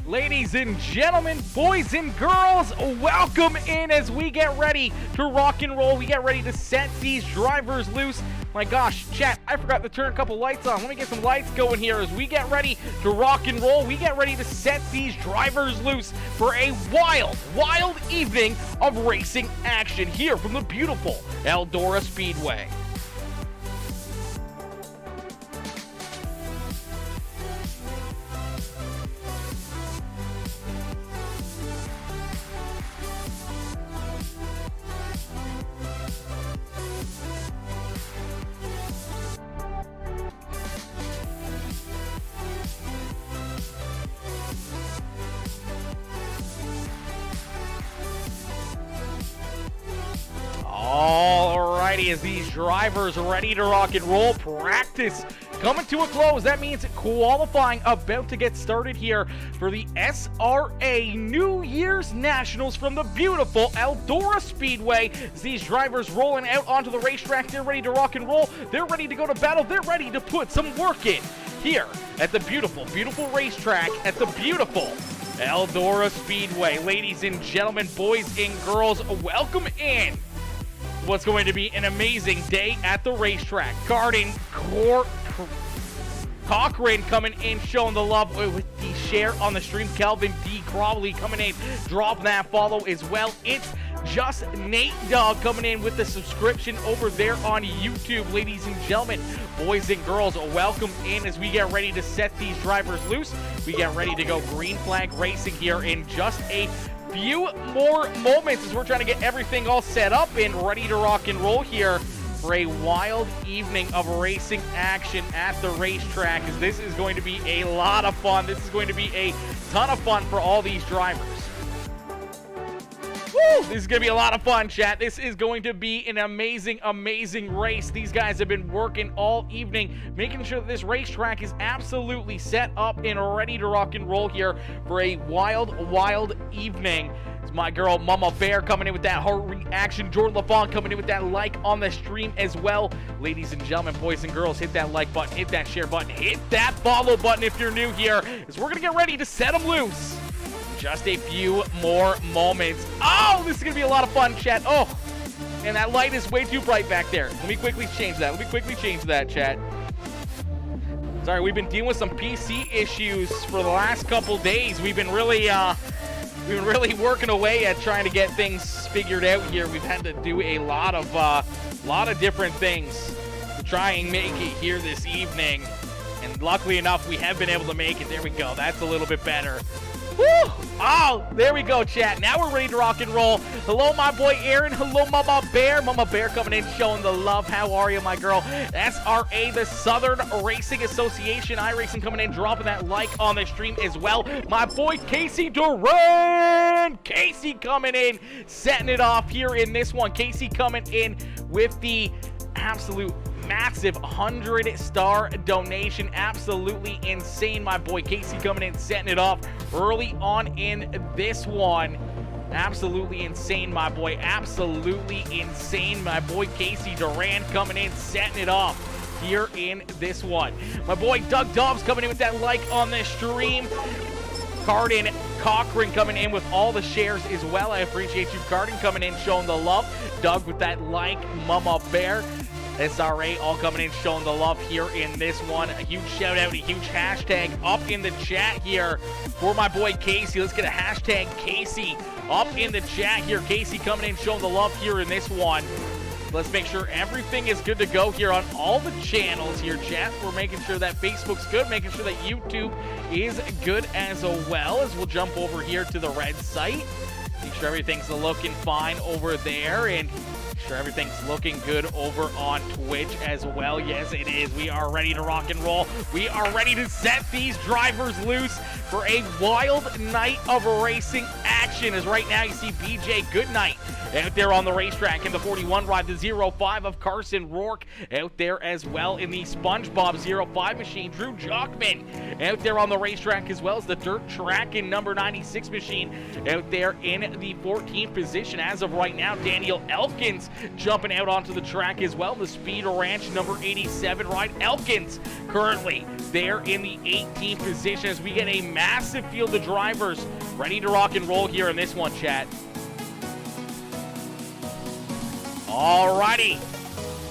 Ladies and gentlemen, boys and girls, welcome in as we get ready to rock and roll. We get ready to set these drivers loose. My gosh, chat, I forgot to turn a couple lights on. Let me get some lights going here as we get ready to rock and roll. We get ready to set these drivers loose for a wild, wild evening of racing action here from the beautiful Eldora Speedway. Alrighty, as these drivers are ready to rock and roll, practice coming to a close. That means qualifying about to get started here for the SRA New Year's Nationals from the beautiful Eldora Speedway. As these drivers rolling out onto the racetrack, they're ready to rock and roll. They're ready to go to battle. They're ready to put some work in here at the beautiful, beautiful racetrack at the beautiful Eldora Speedway. Ladies and gentlemen, boys and girls, welcome in. What's going to be an amazing day at the racetrack. Garden Cochran coming in, showing the love with the share on the stream. Calvin D. Crowley coming in, drop that follow as well. It's just Nate Dogg coming in with the subscription over there on YouTube. Ladies and gentlemen, boys and girls, welcome in as we get ready to set these drivers loose. We get ready to go green flag racing here in just a few more moments as we're trying to get everything all set up and ready to rock and roll here for a wild evening of racing action at the racetrack, as this is going to be a lot of fun. This is going to be a ton of fun for all these drivers. Woo! This is going to be a lot of fun, chat. This is going to be an amazing, amazing race. These guys have been working all evening, making sure that this racetrack is absolutely set up and ready to rock and roll here for a wild, wild evening. It's my girl, Mama Bear, coming in with that heart reaction. Jordan LaFont coming in with that like on the stream as well. Ladies and gentlemen, boys and girls, hit that like button, hit that share button, hit that follow button if you're new here, as we're going to get ready to set them loose. Just a few more moments. Oh, this is going to be a lot of fun, chat. Oh, and that light is way too bright back there. Let me quickly change that. Chat. Sorry, we've been dealing with some PC issues for the last couple days. We've been really working away at trying to get things figured out here. We've had to do a lot of different things to try and make it here this evening. And luckily enough, we have been able to make it. There we go. That's a little bit better. Woo! Oh, there we go, chat. Now we're ready to rock and roll. Hello, my boy Aaron. Hello, Mama Bear. Mama Bear coming in, showing the love. How are you, my girl? SRA, the Southern Racing Association. iRacing coming in, dropping that like on the stream as well. My boy Casey Duran. Casey coming in, setting it off here in this one. Casey coming in with the absolute massive 100-star donation. Absolutely insane. My boy Casey coming in, setting it off early on in this one. Absolutely insane, my boy. Absolutely insane. My boy Casey Duran coming in, setting it off here in this one. My boy Doug Dobbs coming in with that like on the stream. Garden Cochran coming in with all the shares as well. I appreciate you, Garden, coming in, showing the love. Doug with that like. Mama Bear. SRA all coming in, showing the love here in this one. A huge shout out, a huge hashtag up in the chat here for my boy Casey. Let's get a hashtag Casey up in the chat here. Casey coming in, showing the love here in this one. Let's make sure everything is good to go here on all the channels here, chat. We're making sure that Facebook's good, making sure that YouTube is good as well, as we'll jump over here to the red site. Make sure everything's looking fine over there, and sure everything's looking good over on Twitch as well. Yes, it is. We are ready to rock and roll. We are ready to set these drivers loose for a wild night of racing action. As right now you see BJ Goodnight out there on the racetrack. In the 41 ride, the 05 of Carson Rourke out there as well. In the SpongeBob 05 machine, Drew Jockman out there on the racetrack, as well as the dirt track in number 96 machine out there in the 14th position as of right now. Daniel Elkins jumping out onto the track as well. The Speed Ranch number 87 ride. Elkins currently there in the 18th position as we get a massive field of drivers ready to rock and roll here in this one, chat. Alrighty,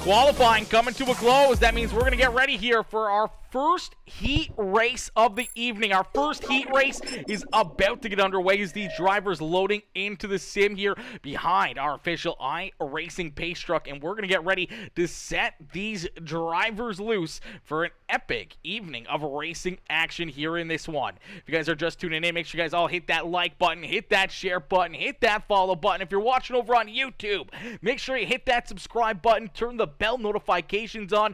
qualifying coming to a close. That means we're going to get ready here for our first heat race of the evening. Our first heat race is about to get underway as these drivers loading into the sim here behind our official iRacing pace truck, and we're going to get ready to set these drivers loose for an epic evening of racing action here in this one. If you guys are just tuning in, make sure you guys all hit that like button, hit that share button, hit that follow button. If you're watching over on YouTube, make sure you hit that subscribe button, turn the bell notifications on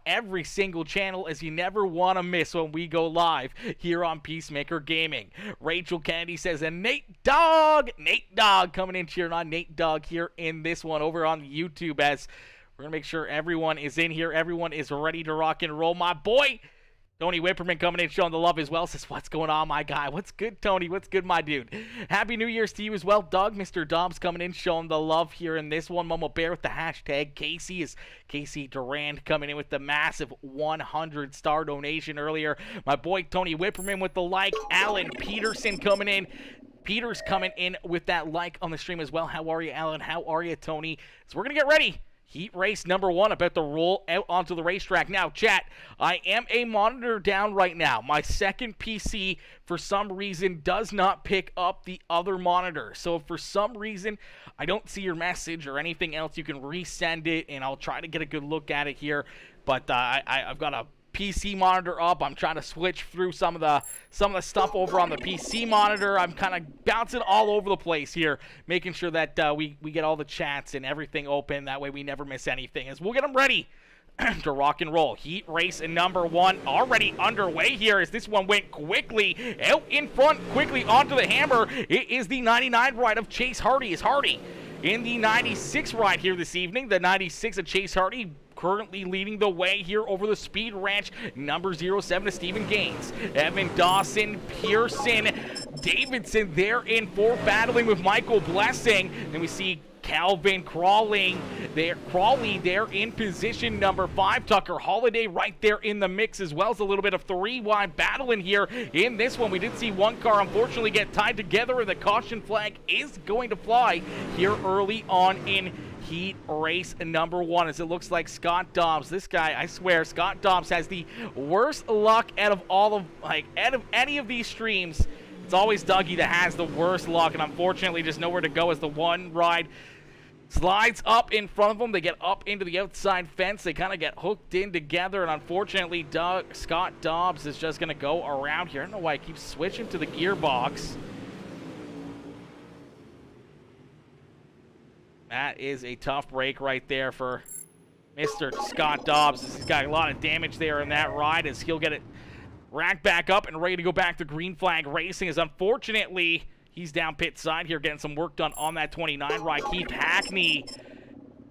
every single channel, as you never want to miss when we go live here on PeaceMaker Gaming. Rachel Kennedy says, and Nate Dogg coming in cheering on Nate Dogg here in this one over on YouTube, as we're going to make sure everyone is in here. Everyone is ready to rock and roll. My boy, Tony Whipperman coming in showing the love as well. Says, what's going on, my guy? What's good, Tony? What's good, my dude? Happy New Year's to you as well. Doug, Mr. Dobbs coming in showing the love here in this one. Momo Bear with the hashtag. Casey Durand coming in with the massive 100-star donation earlier. My boy Tony Whipperman with the like. Alan Peterson coming in. Peter's coming in with that like on the stream as well. How are you, Alan? How are you, Tony? So we're going to get ready. Heat race number 1 about to roll out onto the racetrack. Now, chat, I am a monitor down right now. My second PC, for some reason, does not pick up the other monitor. So if for some reason I don't see your message or anything else, you can resend it, and I'll try to get a good look at it here. But I've got a PC monitor up. I'm trying to switch through some of the stuff over on the PC monitor. I'm kind of bouncing all over the place here, making sure that we get all the chats and everything open. That way we never miss anything, as we'll get them ready to rock and roll. Heat race number 1 already underway here, as this one went quickly out in front, quickly onto the hammer. It is the 99 ride of Chase Hardy. Is Hardy in the 96 ride here this evening? The 96 of Chase Hardy currently leading the way here over the Speed Ranch number 07 to Stephen Gaines. Evan Dawson, Pearson, Davidson there in 4, battling with Michael Blessing. Then we see Calvin Crawley there in position number 5. Tucker Holiday right there in the mix, as well as a little bit of 3-wide battling here in this one. We did see one car unfortunately get tied together, and the caution flag is going to fly here early on in heat race number 1, as it looks like Scott Dobbs, this guy, I swear, Scott Dobbs has the worst luck out of any of these streams. It's always Dougie that has the worst luck, and unfortunately just nowhere to go as the one ride slides up in front of them. They get up into the outside fence. They kind of get hooked in together, and unfortunately Scott Dobbs is just going to go around here. I don't know why I keep switching to the gearbox. That is a tough break right there for Mr. Scott Dobbs. He's got a lot of damage there in that ride, as he'll get it racked back up and ready to go back to green flag racing, as unfortunately he's down pit side here getting some work done on that 29 ride. Keith Hackney,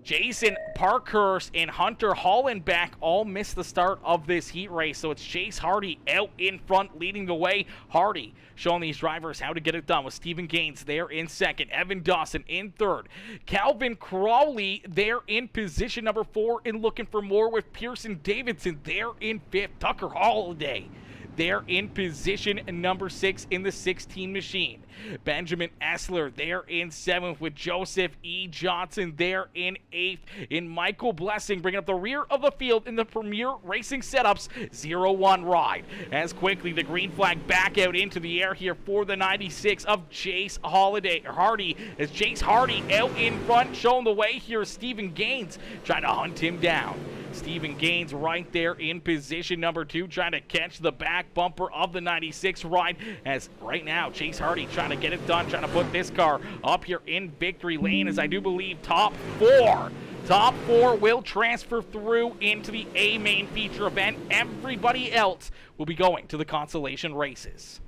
Jason Parkhurst, and Hunter Hollenbeck all missed the start of this heat race, so it's Chase Hardy out in front leading the way. Hardy showing these drivers how to get it done, with Stephen Gaines there in second, Evan Dawson in third, Calvin Crawley there in position number 4 and looking for more, with Pearson Davidson there in 5th, Tucker Holiday there in position number 6 in the 16 machine. Benjamin Essler there in 7th, with Joseph E. Johnson there in 8th. In Michael Blessing bringing up the rear of the field in the Premier Racing Setups 01 ride. As quickly the green flag back out into the air here for the 96 of Chase Hardy, as Chase Hardy out in front showing the way here. Stephen Gaines trying to hunt him down. Stephen Gaines right there in position number 2, trying to catch the back bumper of the 96 ride, as right now Chase Hardy trying to get it done, trying to put this car up here in victory lane, as I do believe top four will transfer through into the A main feature event. Everybody else will be going to the consolation races.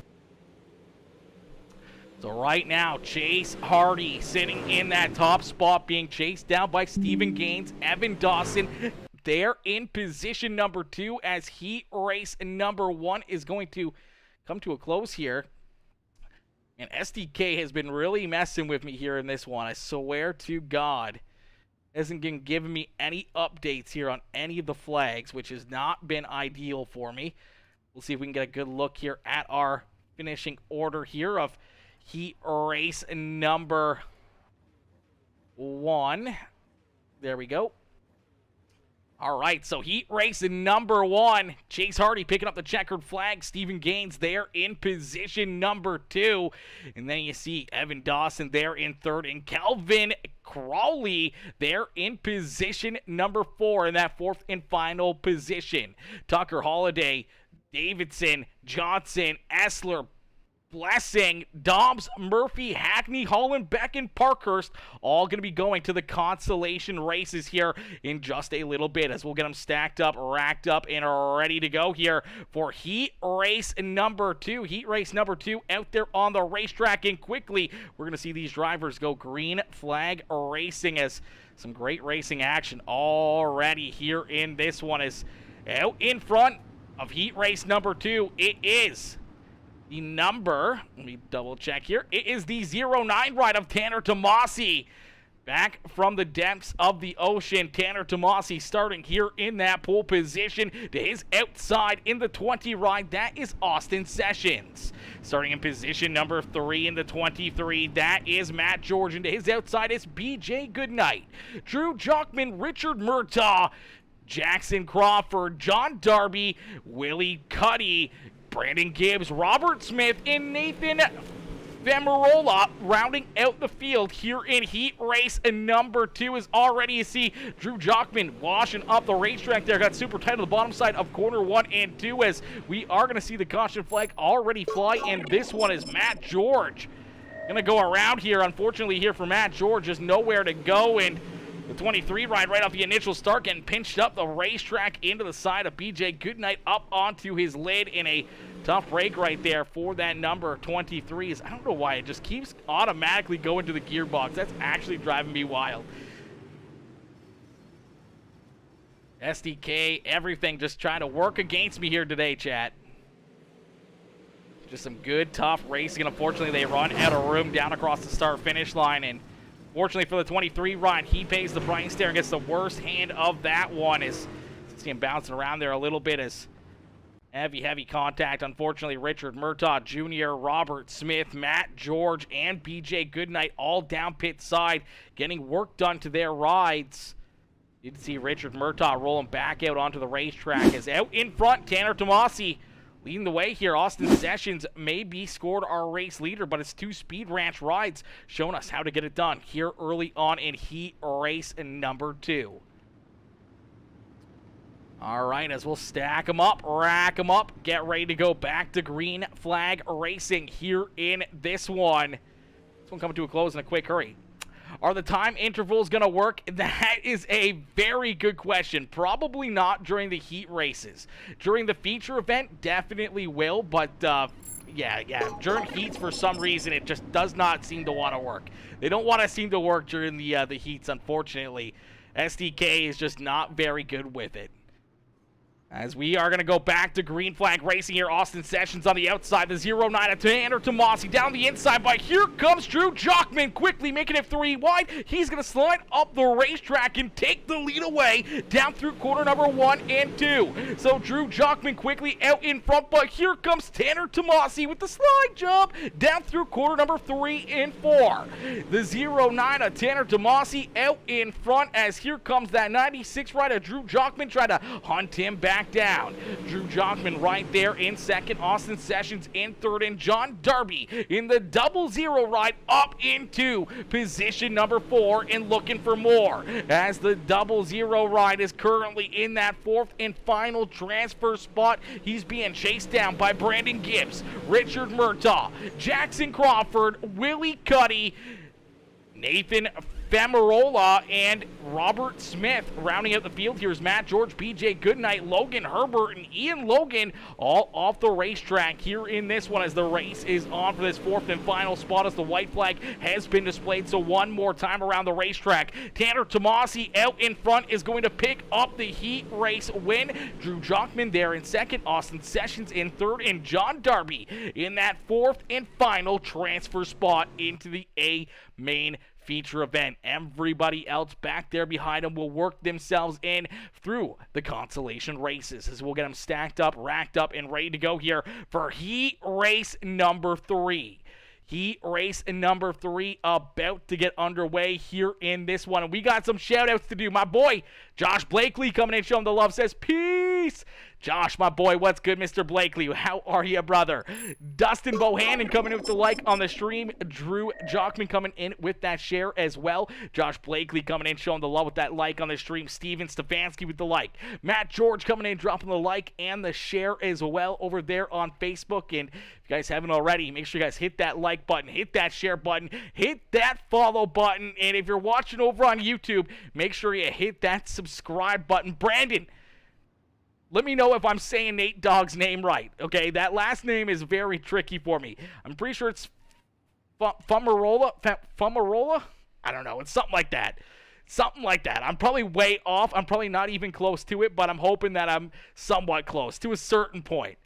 So right now, Chase Hardy sitting in that top spot, being chased down by Stephen Gaines. Evan Dawson, they're in position number 2 as heat race number 1 is going to come to a close here. And SDK has been really messing with me here in this one. I swear to God. Hasn't been giving me any updates here on any of the flags, which has not been ideal for me. We'll see if we can get a good look here at our finishing order here of heat race number 1. There we go. All right, so heat race number 1. Chase Hardy picking up the checkered flag. Stephen Gaines there in position number 2. And then you see Evan Dawson there in 3rd. And Calvin Crawley there in position number 4 in that 4th and final position. Tucker Holiday, Davidson, Johnson, Essler, Blessing, Dobbs, Murphy, Hackney, Holland, Beck, and Parkhurst all going to be going to the consolation races here in just a little bit as we'll get them stacked up, racked up, and ready to go here for heat race number 2. Heat race number 2 out there on the racetrack, and quickly we're going to see these drivers go green flag racing as some great racing action already here in this one. Is out in front of heat race number 2. It is the number, let me double check here. It is the 09 ride of Tanner Tomasi. Back from the depths of the ocean, Tanner Tomasi starting here in that pole position. To his outside in the 20 ride, that is Austin Sessions. Starting in position number 3 in the 23, that is Matt George. And to his outside is BJ Goodnight. Drew Jockman, Richard Murtaugh, Jackson Crawford, John Darby, Willie Cuddy, Brandon Gibbs, Robert Smith, and Nathan Femarola rounding out the field here in heat race number 2. Is already, you see, Drew Jockman washing up the racetrack there. Got super tight on the bottom side of corner 1 and 2 as we are going to see the caution flag already fly. And this one is Matt George. Going to go around here. Unfortunately here for Matt George, just nowhere to go. And the 23 ride right off the initial start getting pinched up the racetrack into the side of BJ Goodnight up onto his lid in a tough break right there for that number 23. I don't know why it just keeps automatically going to the gearbox. That's actually driving me wild. SDK, everything just trying to work against me here today, chat. Just some good, tough racing. And unfortunately, they run out of room down across the start-finish line. And fortunately for the 23 ride, he pays the price there and gets the worst hand of that one. As see him bouncing around there a little bit as heavy contact. Unfortunately, Richard Murtaugh Jr., Robert Smith, Matt George, and BJ Goodnight all down pit side getting work done to their rides. You can see Richard Murtaugh rolling back out onto the racetrack as out in front, Tanner Tomasi leading the way here. Austin Sessions may be scored our race leader, but it's 2 Speed Ranch rides showing us how to get it done here early on in heat race number 2. All right, as we'll stack them up, rack them up, get ready to go back to green flag racing here in this one. This one coming to a close in a quick hurry. Are the time intervals going to work? That is a very good question. Probably not during the heat races. During the feature event, definitely will, but yeah. During heats, for some reason, it just does not seem to want to work. They don't want to seem to work during the heats, unfortunately. SDK is just not very good with it. As we are going to go back to green flag racing here. Austin Sessions on the outside. The 09 of Tanner Tomasi down the inside. But here comes Drew Jockman quickly making it 3 wide. He's going to slide up the racetrack and take the lead away down through corner number 1 and 2. So Drew Jockman quickly out in front. But here comes Tanner Tomasi with the slide jump down through corner number 3 and 4. The 09 of Tanner Tomasi out in front as here comes that 96 rider Drew Jockman trying to hunt him back down. Drew Jockman right there in second, Austin Sessions in third, and John Darby in the 00 ride up into position number 4 and looking for more as the 00 ride is currently in that 4th and final transfer spot. He's being chased down by Brandon Gibbs, Richard Murtaugh, Jackson Crawford, Willie Cuddy, Nathan Famarola and Robert Smith. Rounding out the field, here's Matt George, BJ Goodnight, Logan Herbert, and Ian Logan all off the racetrack here in this one as the race is on for this fourth and final spot as the white flag has been displayed. So one more time around the racetrack. Tanner Tomasi out in front is going to pick up the heat race win. Drew Jockman there in second, Austin Sessions in third, and John Darby in that fourth and final transfer spot into the A main feature event. Everybody else back there behind them will work themselves in through the consolation races as we'll get them stacked up, racked up, and ready to go here for heat race number 3. Heat race number 3 about to get underway here in this one. And we got some shout outs to do. My boy, Josh Blakely, coming in showing the love, says, peace. Josh, my boy, what's good, Mr. Blakely? How are you, brother? Dustin Bohannon coming in with the like on the stream. Drew Jockman coming in with that share as well. Josh Blakely coming in showing the love with that like on the stream. Steven Stefanski with the like. Matt George coming in dropping the like and the share as well over there on Facebook. And if you guys haven't already, make sure you guys hit that like button, hit that share button, hit that follow button. And if you're watching over on YouTube, make sure you hit that subscribe button. Brandon, let me know if I'm saying Nate Dogg's name right, okay? That last name is very tricky for me. I'm pretty sure it's Fumarola? I don't know. It's something like that. Something like that. I'm probably way off. I'm probably not even close to it, but I'm hoping that I'm somewhat close to a certain point.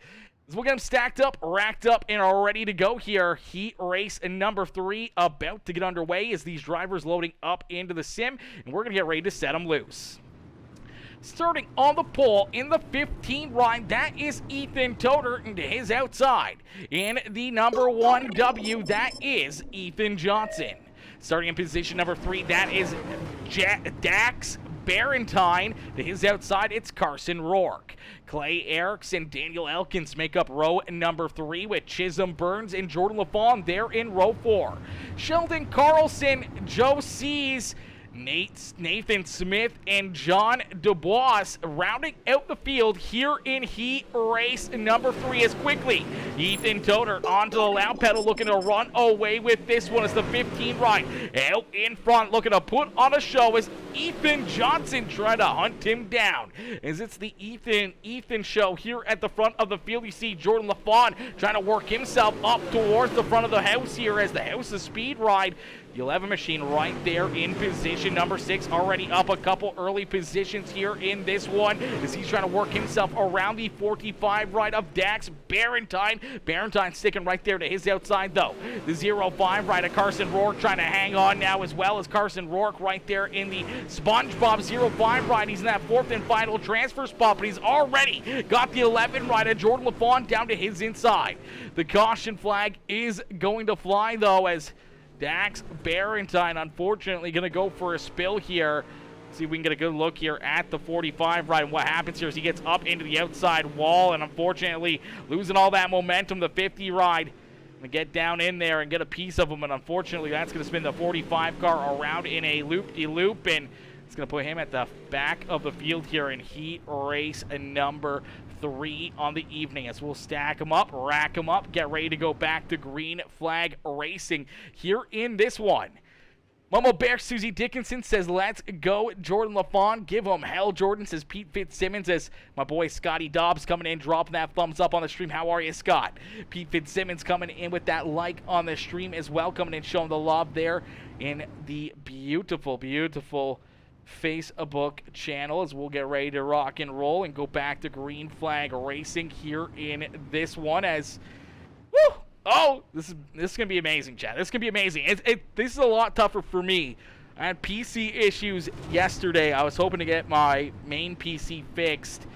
So we'll get them stacked up, racked up, and are ready to go here. Heat race number 3 about to get underway as these drivers loading up into the sim, and we're going to get ready to set them loose. Starting on the pole in the 15 ride, that is Ethan Toder, and to his outside. In the number 1 W, that is Ethan Johnson. Starting in position number 3, that is Dax Barentine. To his outside, it's Carson Rourke. Clay Erickson, Daniel Elkins make up row number 3 with Chisholm Burns and Jordan LaFawn there in row 4. Sheldon Carlson, Joe Sees, Nathan Smith, and John Dubois rounding out the field here in heat race number 3 as quickly. Ethan Toder onto the loud pedal looking to run away with this one as the 15 ride. Out in front looking to put on a show as Ethan Johnson trying to hunt him down. As it's the Ethan show here at the front of the field. You see Jordan LaFawn trying to work himself up towards the front of the house here as the House of Speed ride. The 11 machine right there in position number 6, already up a couple early positions here in this one as he's trying to work himself around the 45 ride of Dax Barentine. Barentine sticking right there to his outside though. The 05 ride of Carson Rourke trying to hang on now as well as Carson Rourke right there in the SpongeBob 05 ride. He's in that fourth and final transfer spot, but he's already got the 11 ride of Jordan LaFawn down to his inside. The caution flag is going to fly though as Dax Barentine, unfortunately, going to go for a spill here. See if we can get a good look here at the 45 ride. And what happens here is he gets up into the outside wall and unfortunately losing all that momentum. The 50 ride going to get down in there and get a piece of him. And unfortunately, that's going to spin the 45 car around in a loop-de-loop. And it's going to put him at the back of the field here in heat race number 3 on the evening as we'll stack them up, rack them up, get ready to go back to green flag racing here in this one. Mama Bear Susie Dickinson says, let's go, Jordan LaFawn. Give him hell, Jordan, says Pete Fitzsimmons, as my boy Scotty Dobbs coming in, dropping that thumbs up on the stream. How are you, Scott? Pete Fitzsimmons coming in with that like on the stream as well, coming in showing the love there in the beautiful, beautiful Facebook channel as we'll get ready to rock and roll and go back to green flag racing here in this one as woo, oh, this is gonna be amazing, chat. This is gonna be amazing. This is a lot tougher for me. I had PC issues yesterday. I was hoping to get my main PC fixed,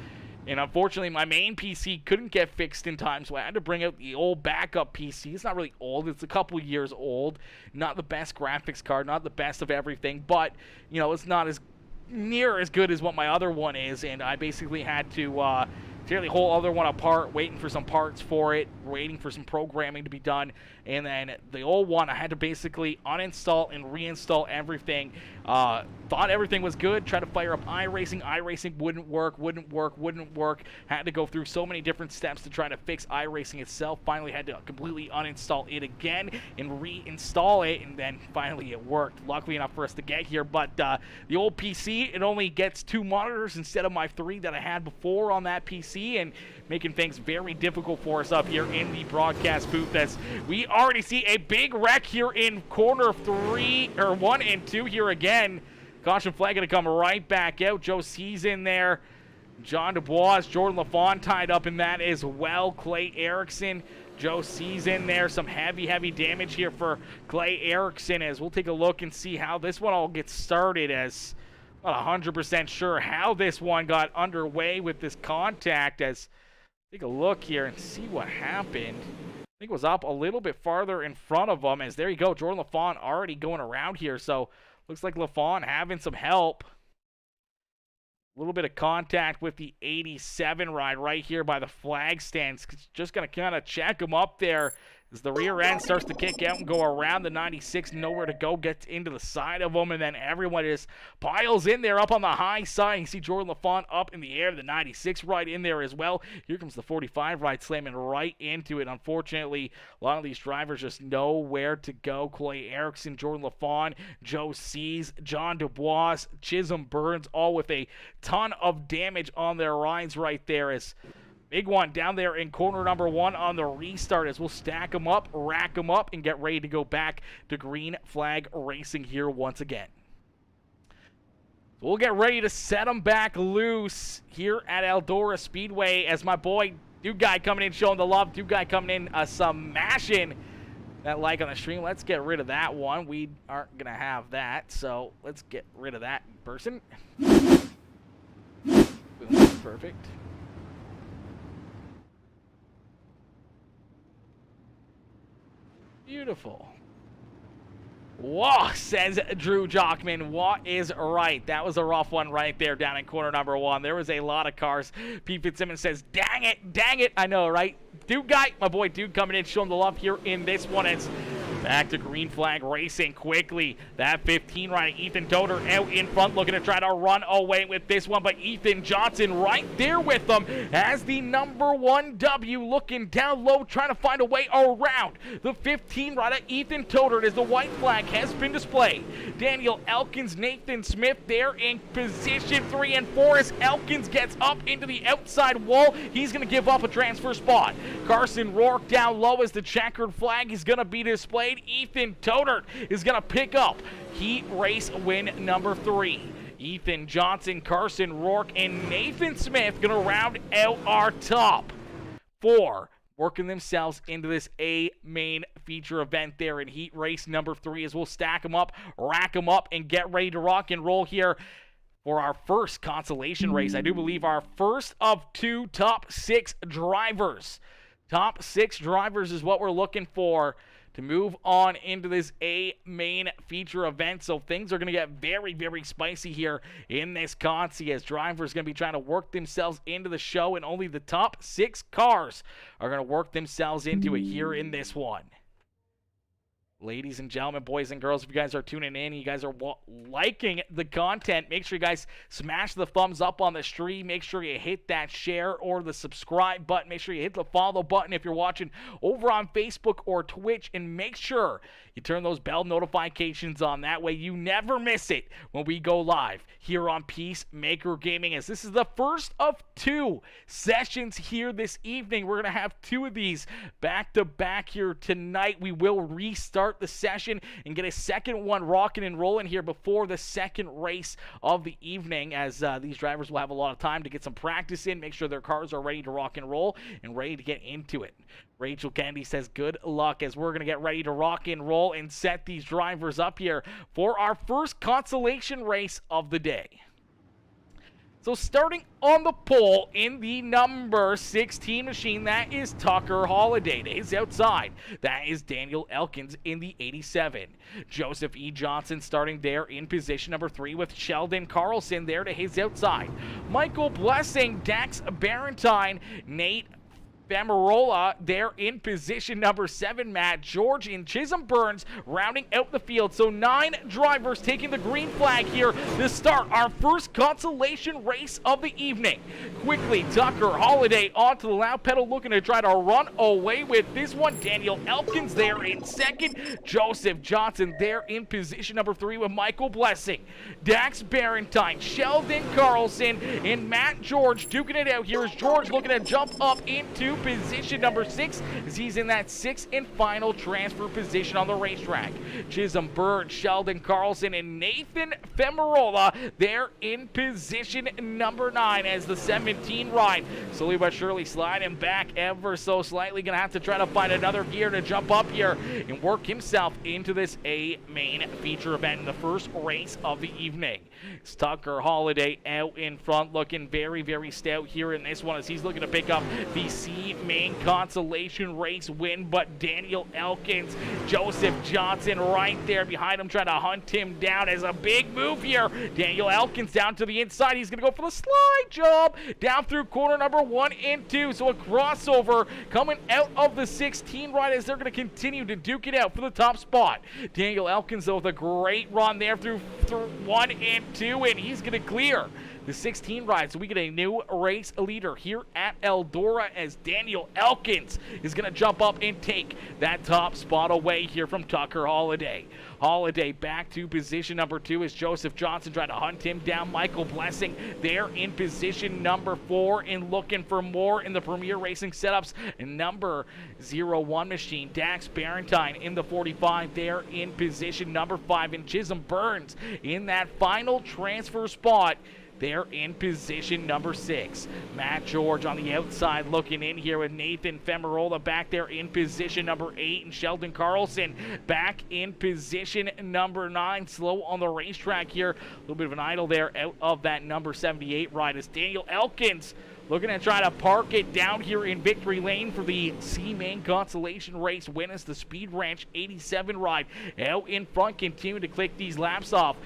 and unfortunately my main PC couldn't get fixed in time, so I had to bring out the old backup PC. It's not really old, it's a couple years old. Not the best graphics card, not the best of everything, but you know, it's not as near as good as what my other one is, and I basically had to tear the whole other one apart, waiting for some parts for it, waiting for some programming to be done, and then the old one I had to basically uninstall and reinstall everything Thought everything was good. Tried to fire up iRacing. iRacing wouldn't work. Had to go through so many different steps to try to fix iRacing itself. Finally had to completely uninstall it again and reinstall it, and then finally it worked. Luckily enough for us to get here, but the old PC, it only gets 2 monitors instead of my 3 that I had before on that PC, and making things very difficult for us up here in the broadcast booth, as we already see a big wreck here in corner 1 and 2 here again. Caution flag going to come right back out. Joe C's in there. John Dubois, Jordan LaFawn tied up in that as well. Clay Erickson, Joe C's in there. Some heavy damage here for Clay Erickson, as we'll take a look and see how this one all gets started, as not 100% sure how this one got underway with this contact. As take a look here and see what happened. I think it was up a little bit farther in front of him, as there you go. Jordan LaFawn already going around here, so looks like LaFawn having some help. A little bit of contact with the 87 ride right here by the flag stands. Just going to kind of check him up there as the rear end starts to kick out and go around the 96. Nowhere to go, gets into the side of him, and then everyone just piles in there up on the high side. You see Jordan LaFawn up in the air, the 96 right in there as well. Here comes the 45 ride slamming right into it. Unfortunately, a lot of these drivers just know where to go. Clay Erickson, Jordan LaFawn, Joe C's, John Dubois, Chisholm Burns, all with a ton of damage on their rides right there. As big one down there in corner number 1 on the restart, as we'll stack them up, rack them up, and get ready to go back to green flag racing here once again. So we'll get ready to set them back loose here at Eldora Speedway, as my boy Dude Guy coming in showing the love. Dude Guy coming in smashing that like on the stream. Let's get rid of that one. We aren't going to have that, so let's get rid of that person. Boom, perfect. Beautiful. Whoa, says Drew Jockman. What is right? That was a rough one right there down in corner number 1. There was a lot of cars. Pete Fitzsimmons says, dang it. I know, right? Dude Guy, my boy Dude coming in, showing the love here in this one. It's back to green flag racing quickly. That 15 right, Ethan Toder out in front, looking to try to run away with this one, but Ethan Johnson right there with them as the number 1 W, looking down low, trying to find a way around the 15 rider Ethan Toder, as the white flag has been displayed. Daniel Elkins, Nathan Smith there in position 3 and 4 as Elkins gets up into the outside wall. He's going to give up a transfer spot. Carson Rourke down low as the checkered flag is going to be displayed. Ethan Toder is going to pick up heat race win number 3. Ethan Johnson, Carson Rourke, and Nathan Smith going to round out our top 4, working themselves into this A main feature event there in heat race number 3, as we'll stack them up, rack them up, and get ready to rock and roll here for our first consolation race. I do believe our first of 2 top 6 drivers. Top 6 drivers is what we're looking for to move on into this A main feature event. So things are going to get very spicy here in this consi, as drivers going to be trying to work themselves into the show, and only the top 6 cars are going to work themselves into it here in this one. Ladies and gentlemen, boys and girls, if you guys are tuning in, you guys are liking the content, make sure you guys smash the thumbs up on the stream. Make sure you hit that share or the subscribe button. Make sure you hit the follow button if you're watching over on Facebook or Twitch, and make sure you turn those bell notifications on. That way you never miss it when we go live here on PeaceMaker Gaming, as this is the first of 2 sessions here this evening. We're going to have 2 of these back to back here tonight. We will restart the session and get a second one rocking and rolling here before the second race of the evening, as these drivers will have a lot of time to get some practice in, make sure their cars are ready to rock and roll and ready to get into it. Rachel Kennedy says good luck, as we're going to get ready to rock and roll and set these drivers up here for our first consolation race of the day. So starting on the pole in the number 16 machine, that is Tucker Holliday. To his outside, that is Daniel Elkins in the 87. Joseph E. Johnson starting there in position number 3 with Sheldon Carlson there to his outside. Michael Blessing, Dax Barentine, Nate Famarola there in position number 7. Matt George and Chisholm Burns rounding out the field. So 9 drivers taking the green flag here to start our first consolation race of the evening. Quickly, Tucker Holiday onto the loud pedal, looking to try to run away with this one. Daniel Elkins there in second. Joseph Johnson there in position number 3 with Michael Blessing. Dax Barentine, Sheldon Carlson, and Matt George duking it out here as George looking to jump up into position number 6 as he's in that 6th and final transfer position on the racetrack. Chisholm Burns, Sheldon Carlson, and Nathan Famarola there in position number 9 as the 17 ride slowly but surely sliding back ever so slightly. Gonna have to try to find another gear to jump up here and work himself into this A main feature event in the first race of the evening. It's Tucker Holiday out in front, looking very, very stout here in this one as he's looking to pick up the C main consolation race win. But Daniel Elkins, Joseph Johnson right there behind him, trying to hunt him down as a big move here. Daniel Elkins down to the inside. He's going to go for the slide job down through corner number 1 and 2. So a crossover coming out of the 16 ride as they're going to continue to duke it out for the top spot. Daniel Elkins, though, with a great run there through 1 and 2, and he's going to clear the 16 ride. So we get a new race leader here at Eldora as Daniel Elkins is going to jump up and take that top spot away here from Tucker Holiday. Holiday back to position number 2 as Joseph Johnson trying to hunt him down. Michael Blessing there in position number 4 and looking for more in the Premier Racing setups. And number 01 machine, Dax Barentine in the 45 there in position number 5. And Chisholm Burns in that final transfer spot there in position number 6. Matt George on the outside looking in here with Nathan Famarola back there in position number 8. And Sheldon Carlson back in position number 9. Slow on the racetrack here. A little bit of an idle there out of that number 78 ride as Daniel Elkins looking to try to park it down here in victory lane for the C main consolation race win as the Speed Ranch 87 ride out in front, continue to click these laps off.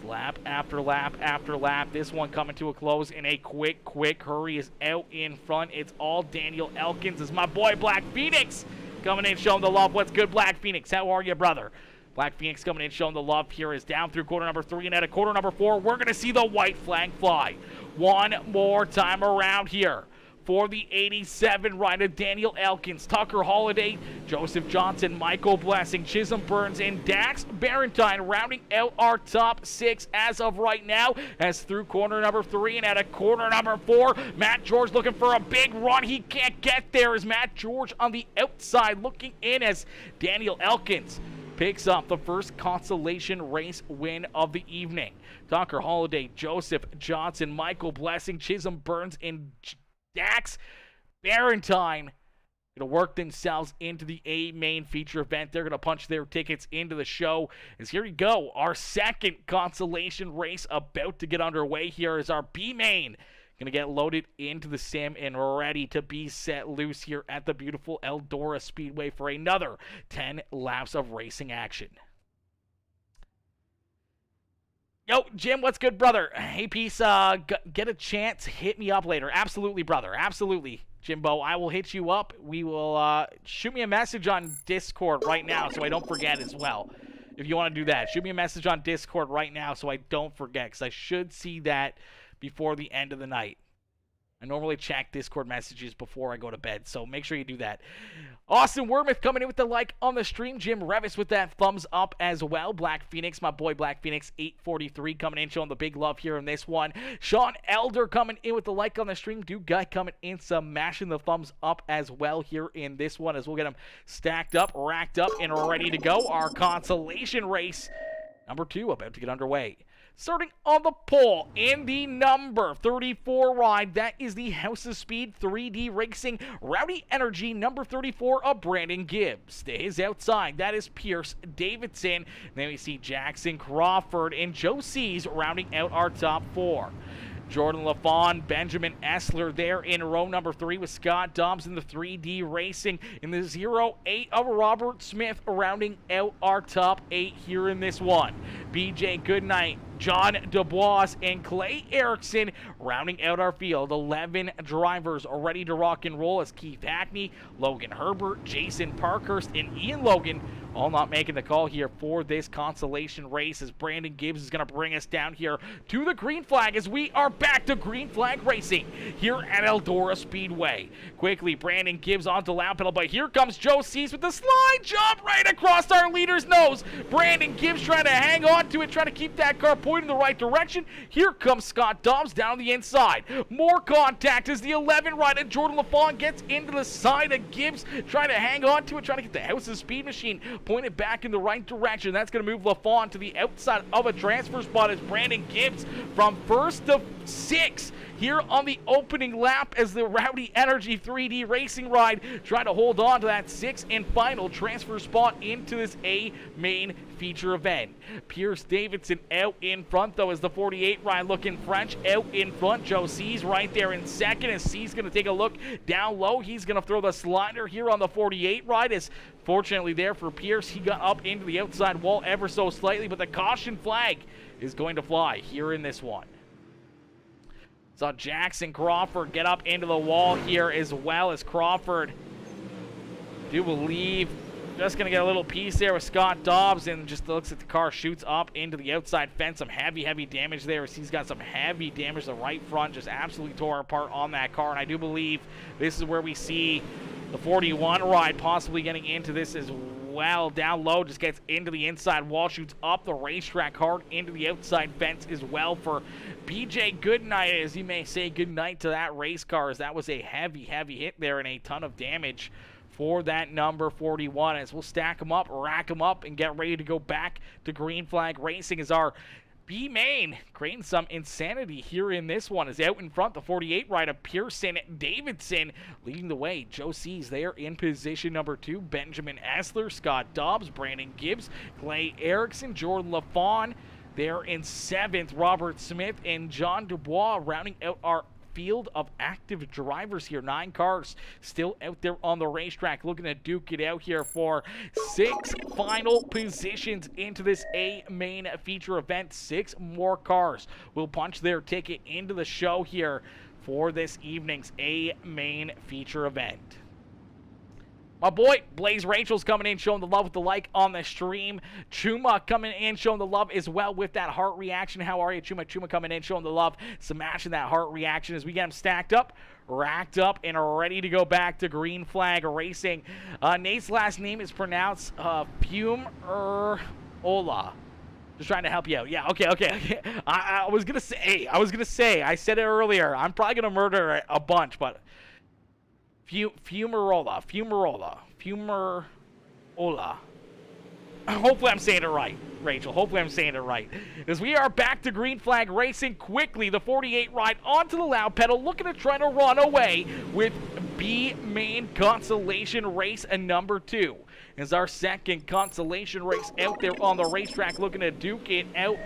Lap after lap after lap. This one coming to a close in a quick hurry is out in front. It's all Daniel Elkins as my boy Black Phoenix coming in showing the love. What's good, Black Phoenix? How are you, brother? Black Phoenix coming in showing the love here is down through corner number 3, and at a corner number 4, we're going to see the white flag fly one more time around here for the 87 rider Daniel Elkins, Tucker Holiday, Joseph Johnson, Michael Blessing, Chisholm Burns, and Dax Barentine rounding out our top 6 as of right now as through corner number 3 and at a corner number 4. Matt George looking for a big run. He can't get there as Matt George on the outside looking in as Daniel Elkins picks up the first consolation race win of the evening. Tucker Holiday, Joseph Johnson, Michael Blessing, Chisholm Burns, and Dax Barentine going to work themselves into the A main feature event. They're going to punch their tickets into the show. As here we go, our second consolation race about to get underway here is our B main. Going to get loaded into the sim and ready to be set loose here at the beautiful Eldora Speedway for another 10 laps of racing action. Yo, Jim, what's good, brother? Hey, Peace, get a chance, hit me up later. Absolutely, brother. Absolutely, Jimbo. I will hit you up. We will, shoot me a message on Discord right now so I don't forget as well. If you want to do that, shoot me a message on Discord right now so I don't forget, because I should see that before the end of the night. I normally check Discord messages before I go to bed, so make sure you do that. Austin Wormuth coming in with the like on the stream. Jim Revis with that thumbs up as well. Black Phoenix, my boy Black Phoenix 843 coming in, showing the big love here in this one. Sean Elder coming in with the like on the stream. Dude Guy coming in, smashing the thumbs up as well here in this one as we'll get them stacked up, racked up, and ready to go. Our consolation race number 2 about to get underway. Starting on the pole in the number 34 ride, that is the House of Speed 3D Racing Rowdy Energy number 34 of Brandon Gibbs. To his outside, that is Pierce Davidson. Then we see Jackson Crawford and Joe C's rounding out our top 4. Jordan LaFawn, Benjamin Essler there in row number 3 with Scott Dobbs in the 3D Racing in the 08 of Robert Smith rounding out our top 8 here in this one. BJ Goodnight, John Dubois and Clay Erickson rounding out our field. 11 drivers are ready to rock and roll as Keith Hackney, Logan Herbert, Jason Parkhurst, and Ian Logan all not making the call here for this consolation race, as Brandon Gibbs is going to bring us down here to the green flag as we are back to green flag racing here at Eldora Speedway. Quickly, Brandon Gibbs onto lap pedal, but here comes Joe Cease with the slide jump right across our leader's nose. Brandon Gibbs trying to hang on to it, trying to keep that car pointing in the right direction. Here comes Scott Dobbs down the inside. More contact as the 11 rider Jordan LaFawn gets into the side of Gibbs, trying to hang on to it, trying to get the House of Speed Machine pointed back in the right direction. That's going to move LaFawn to the outside of a transfer spot as Brandon Gibbs from first to 6 here on the opening lap as the Rowdy Energy 3D racing ride trying to hold on to that 6th and final transfer spot into this A main feature event. Pierce Davidson out in front though as the 48 ride looking French out in front. Joe C's right there in second as C's going to take a look down low. He's going to throw the slider here on the 48 ride as fortunately there for Pierce, he got up into the outside wall ever so slightly, but the caution flag is going to fly here in this one. Saw Jackson Crawford get up into the wall here as well as Crawford, do believe, just going to get a little piece there with Scott Dobbs, and just looks at the car, shoots up into the outside fence. Some heavy damage there as he's got some heavy damage. The right front just absolutely tore apart on that car, and I do believe this is where we see the 41 ride possibly getting into this as well. Down low, just gets into the inside wall, shoots up the racetrack hard into the outside fence as well for BJ Goodnight, as you may say goodnight to that race car, as that was a heavy hit there and a ton of damage for that number 41. As we'll stack them up, rack them up, and get ready to go back to green flag racing as our B main creating some insanity here in this one. Is out in front, the 48 rider Pearson Davidson leading the way. Joe C's there in position number 2. Benjamin Essler, Scott Dobbs, Brandon Gibbs, Clay Erickson, Jordan LaFawn there in 7th. Robert Smith and John Dubois rounding out our field of active drivers here. 9 cars still out there on the racetrack looking to duke it out here for 6 final positions into this A main feature event. 6 more cars will punch their ticket into the show here for this evening's A main feature event. My boy, Blaze Rachel's coming in, showing the love with the like on the stream. Chuma coming in, showing the love as well with that heart reaction. How are you, Chuma? Chuma coming in, showing the love, smashing that heart reaction as we get him stacked up, racked up, and are ready to go back to green flag racing. Nate's last name is pronounced Fumerola. Just trying to help you out. Yeah, okay. I was gonna say, I said it earlier. I'm probably gonna murder a bunch, but Fumerola. Hopefully I'm saying it right, Rachel. Hopefully I'm saying it right. As we are back to green flag racing quickly, the 48 ride onto the loud pedal, looking to try to run away with B main consolation race and number 2. Is our second consolation race out there on the racetrack looking to duke it out.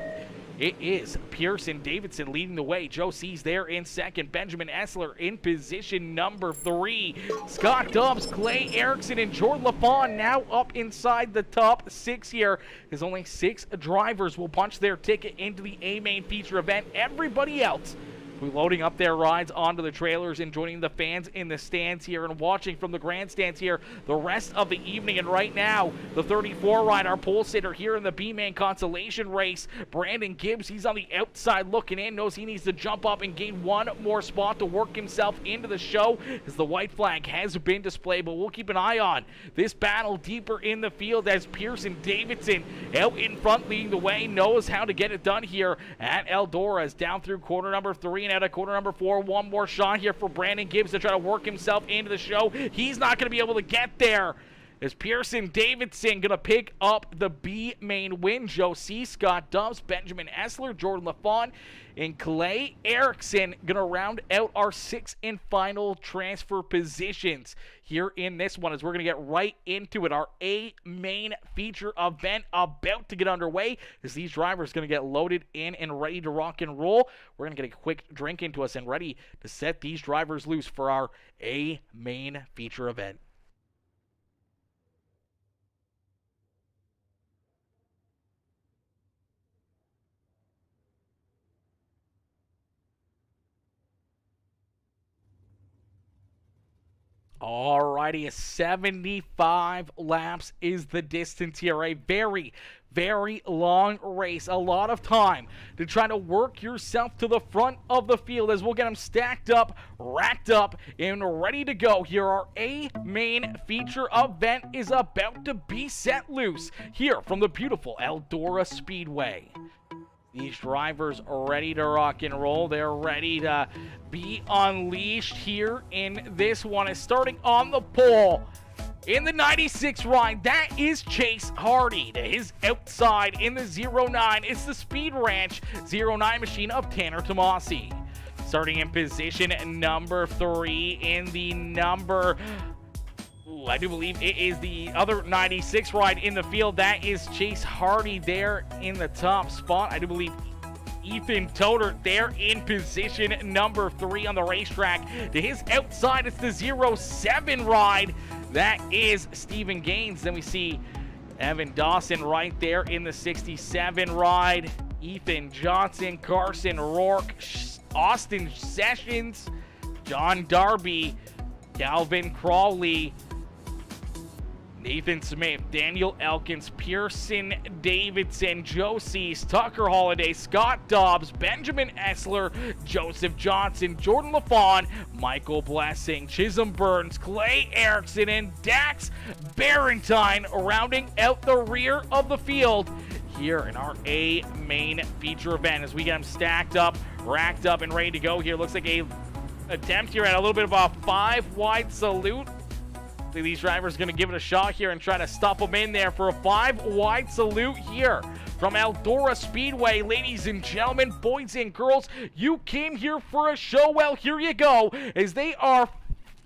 It is Pearson Davidson leading the way. Joe C's there in second. Benjamin Essler in position number 3. Scott Dobbs, Clay Erickson, and Jordan LaFawn now up inside the top 6 here. As only 6 drivers will punch their ticket into the A main feature event. Everybody else will be loading up their rides onto the trailers and joining the fans in the stands here and watching from the grandstands here the rest of the evening. And right now, the 34 ride, our pole sitter here in the B-Man consolation race, Brandon Gibbs, he's on the outside looking in, knows he needs to jump up and gain one more spot to work himself into the show as the white flag has been displayed. But we'll keep an eye on this battle deeper in the field as Pearson Davidson out in front leading the way, knows how to get it done here at Eldora. As down through corner number 3 and out of corner number 4. One more shot here for Brandon Gibbs to try to work himself into the show. He's not going to be able to get there. Is Pearson Davidson going to pick up the B main win? Joe C, Scott Dobbs, Benjamin Essler, Jordan LaFawn, and Clay Erickson going to round out our 6th and final transfer positions here in this one, as we're going to get right into it. Our A main feature event about to get underway as these drivers going to get loaded in and ready to rock and roll. We're going to get a quick drink into us and ready to set these drivers loose for our A main feature event. Alrighty, 75 laps is the distance here. A very, very long race. A lot of time to try to work yourself to the front of the field as we'll get them stacked up, racked up, and ready to go. Here, our A main feature event is about to be set loose here from the beautiful Eldora Speedway. These drivers are ready to rock and roll. They're ready to be unleashed here in this one. Is starting on the pole in the 96 ride. That is Chase Hardy. To his outside in the 09. It's the Speed Ranch 09 machine of Tanner Tomasi. Starting in position number 3 in the number... I do believe it is the other 96 ride in the field. That is Chase Hardy there in the top spot. I do believe Ethan Toder there in position number 3 on the racetrack. To his outside, it's the 07 ride. That is Stephen Gaines. Then we see Evan Dawson right there in the 67 ride. Ethan Johnson, Carson Rourke, Austin Sessions, John Darby, Calvin Crawley, Nathan Smith, Daniel Elkins, Pearson Davidson, Joe Cease, Tucker Holiday, Scott Dobbs, Benjamin Essler, Joseph Johnson, Jordan LaFawn, Michael Blessing, Chisholm Burns, Clay Erickson, and Dax Barentine rounding out the rear of the field here in our A main feature event as we get them stacked up, racked up, and ready to go here. Looks like a attempt here at a little bit of a 5-wide salute. These drivers going to give it a shot here and try to stop them in there for a 5-wide salute here from Eldora Speedway. Ladies and gentlemen, boys and girls, you came here for a show. Well, here you go, as they are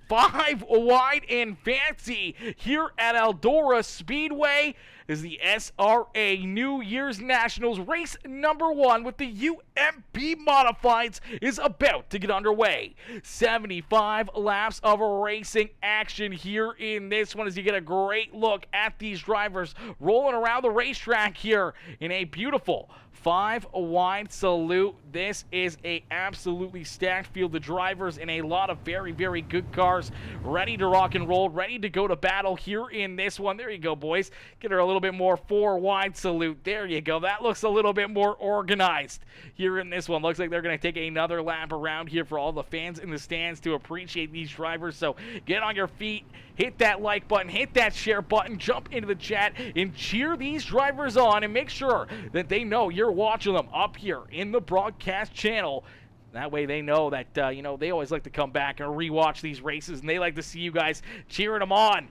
5 wide and fancy here at Eldora Speedway as the SRA New Year's Nationals race number 1 with the UMP Modifieds is about to get underway. 75 laps of racing action here in this one as you get a great look at these drivers rolling around the racetrack here in a beautiful 5-wide salute. This is a absolutely stacked field of drivers and a lot of very, very good cars ready to rock and roll, ready to go to battle here in this one. There you go, boys. Get her a little bit more 4-wide salute. There you go. That looks a little bit more organized here in this one. Looks like they're going to take another lap around here for all the fans in the stands to appreciate these drivers. So get on your feet, hit that like button, hit that share button, jump into the chat, and cheer these drivers on, and make sure that they know you're watching them up here in the broadcast channel. That way they know that, they always like to come back and rewatch these races, and they like to see you guys cheering them on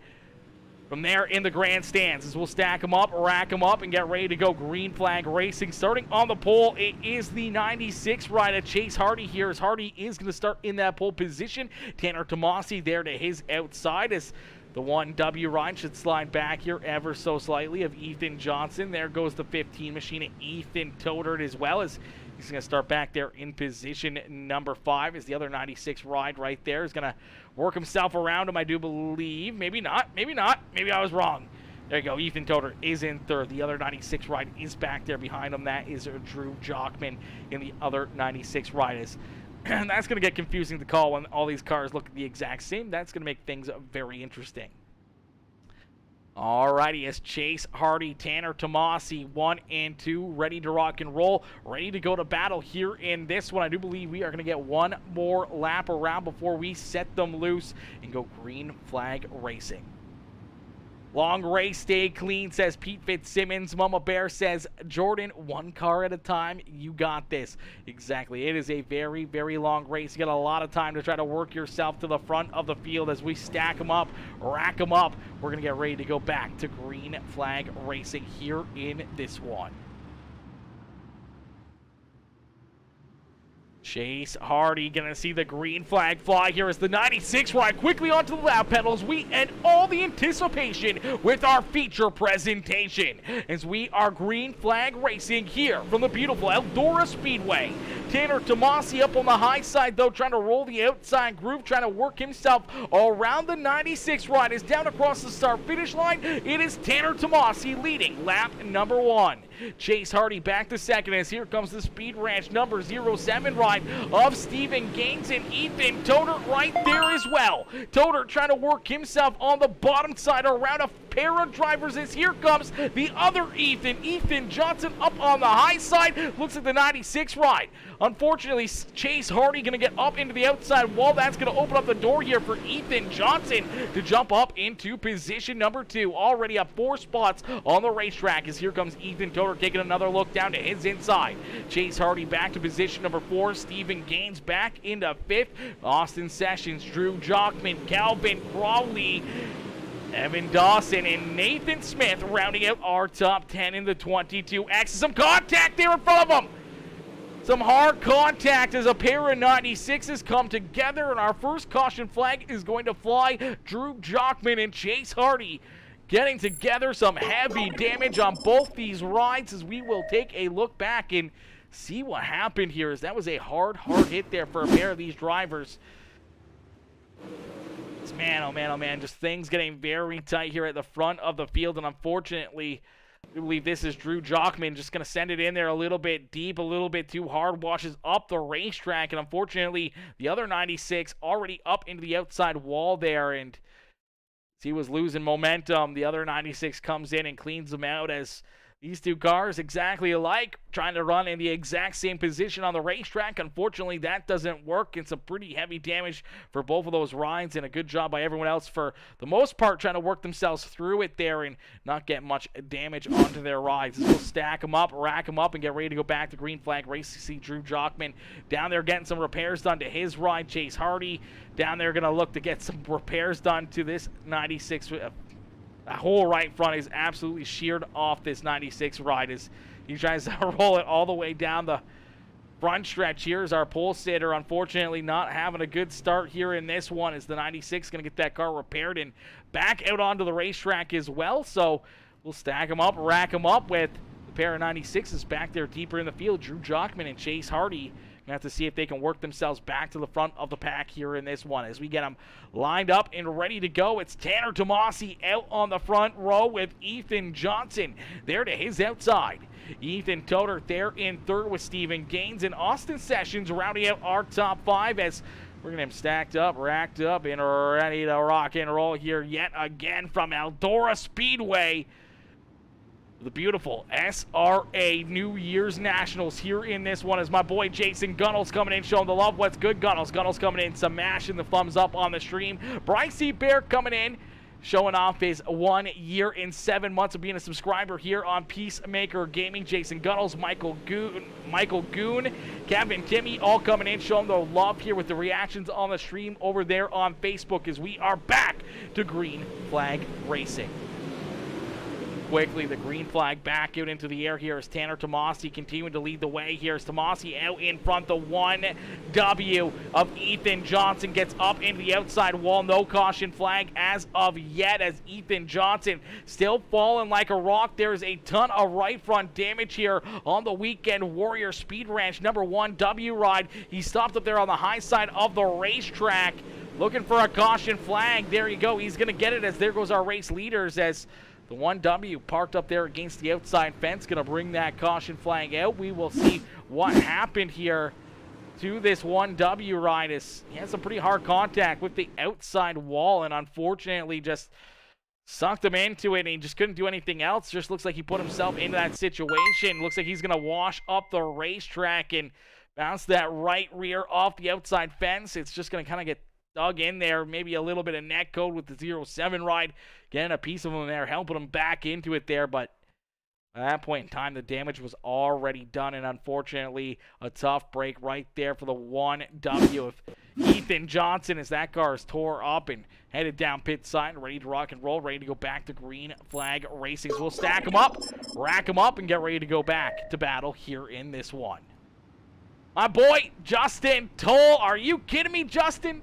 from there in the grandstands as we'll stack them up, rack them up, and get ready to go. Green flag racing starting on the pole. It is the 96 ride of Chase Hardy here, as Hardy is going to start in that pole position. Tanner Tomasi there to his outside as the 1W ride should slide back here ever so slightly of Ethan Johnson. There goes the 15 machine of Ethan Todert as well, as he's going to start back there in position number 5 as the other 96 ride right there is going to work himself around him, I do believe. Maybe not. Maybe not. Maybe I was wrong. There you go. Ethan Todert is in third. The other 96 ride is back there behind him. That is Drew Jockman in the other 96 ride. And that's going to get confusing to call when all these cars look the exact same. That's going to make things very interesting. Alrighty, as Chase Hardy, Tanner Tomasi, 1 and 2, ready to rock and roll, ready to go to battle here in this one. I do believe we are going to get one more lap around before we set them loose and go green flag racing. Long race, stay clean, says Pete Fitzsimmons. Mama Bear says, Jordan, 1 car at a time. You got this. Exactly. It is a very, very long race. You got a lot of time to try to work yourself to the front of the field as we stack them up, rack them up. We're going to get ready to go back to green flag racing here in this one. Chase Hardy gonna see the green flag fly here as the 96 ride quickly onto the lap pedals. We end all the anticipation with our feature presentation as we are green flag racing here from the beautiful Eldora Speedway. Tanner Tomasi up on the high side, though, trying to roll the outside groove, trying to work himself around the 96 ride. Is down across the start-finish line. It is Tanner Tomasi leading lap number 1. Chase Hardy back to second as here comes the Speed Ranch number 07 ride of Stephen Gaines and Ethan Toder right there as well. Toder trying to work himself on the bottom side around a pair of drivers as here comes the other Ethan Johnson up on the high side. Looks like the 96 ride. Unfortunately, Chase Hardy going to get up into the outside wall. That's going to open up the door here for Ethan Johnson to jump up into position number 2. Already up 4 spots on the racetrack as here comes Ethan Toder taking another look down to his inside. Chase Hardy back to position number 4. Stephen Gaines back into 5th. Austin Sessions, Drew Jockman, Calvin Crawley, Evan Dawson, and Nathan Smith rounding out our top 10 in the 22X. Some contact there in front of them. Some hard contact as a pair of 96s come together, and our first caution flag is going to fly. Drew Jockman and Chase Hardy getting together. Some heavy damage on both these rides as we will take a look back and see what happened here, as that was a hard hit there for a pair of these drivers. Man, oh man, just things getting very tight here at the front of the field, and unfortunately, I believe this is Drew Jockman just going to send it in there a little bit deep, a little bit too hard, washes up the racetrack, and unfortunately, the other 96 already up into the outside wall there, and as he was losing momentum, the other 96 comes in and cleans them out as these two cars exactly alike, trying to run in the exact same position on the racetrack. Unfortunately, that doesn't work, and some pretty heavy damage for both of those rides, and a good job by everyone else for the most part trying to work themselves through it there and not get much damage onto their rides. We'll stack them up, rack them up, and get ready to go back to green flag race. You see Drew Jockman down there getting some repairs done to his ride. Chase Hardy down there going to look to get some repairs done to this 96. The whole right front is absolutely sheared off this 96 ride as he tries to roll it all the way down the front stretch. Here's our pole sitter, unfortunately not having a good start here in this one, as the 96 going to get that car repaired and back out onto the racetrack as well. So we'll stack them up, rack them up with the pair of 96s back there deeper in the field. Drew Jockman and Chase Hardy have to see if they can work themselves back to the front of the pack here in this one. As we get them lined up and ready to go, it's Tanner Tomasi out on the front row with Ethan Johnson there to his outside. Ethan Toder there in third with Stephen Gaines, and Austin Sessions rounding out our top 5 as we're going to have stacked up, racked up, and ready to rock and roll here yet again from Eldora Speedway. The beautiful SRA New Year's Nationals here in this one, as my boy Jason Gunnels coming in, showing the love. What's good, Gunnels? Gunnels coming in, smashing the thumbs up on the stream. Bryce E. Bear coming in, showing off his 1 year and 7 months of being a subscriber here on PeaceMaker Gaming. Jason Gunnels, Michael Goon, Kevin Timmy, all coming in, showing the love here with the reactions on the stream over there on Facebook, as we are back to green flag racing. Quickly, the green flag back out into the air here as Tanner Tomasi continuing to lead the way here as Tomasi out in front. The 1W of Ethan Johnson gets up into the outside wall. No caution flag as of yet, as Ethan Johnson still falling like a rock. There's a ton of right front damage here on the Weekend Warrior Speed Ranch number 1W ride. He stopped up there on the high side of the racetrack looking for a caution flag. There you go. He's going to get it, as there goes our race leaders, as the 1W parked up there against the outside fence, going to bring that caution flag out. We will see what happened here to this 1W ride, as he had some pretty hard contact with the outside wall and unfortunately just sucked him into it, and he just couldn't do anything else. Just looks like he put himself into that situation. Looks like he's going to wash up the racetrack and bounce that right rear off the outside fence. It's just going to kind of get dug in there, maybe a little bit of net code with the 07 ride, getting a piece of him there, helping him back into it there, but at that point in time, the damage was already done, and unfortunately, a tough break right there for the 1W of Ethan Johnson, as that car is tore up and headed down pit side, ready to rock and roll, ready to go back to green flag racing. So we'll stack them up, rack them up, and get ready to go back to battle here in this one. My boy, Justin Toll, are you kidding me, Justin?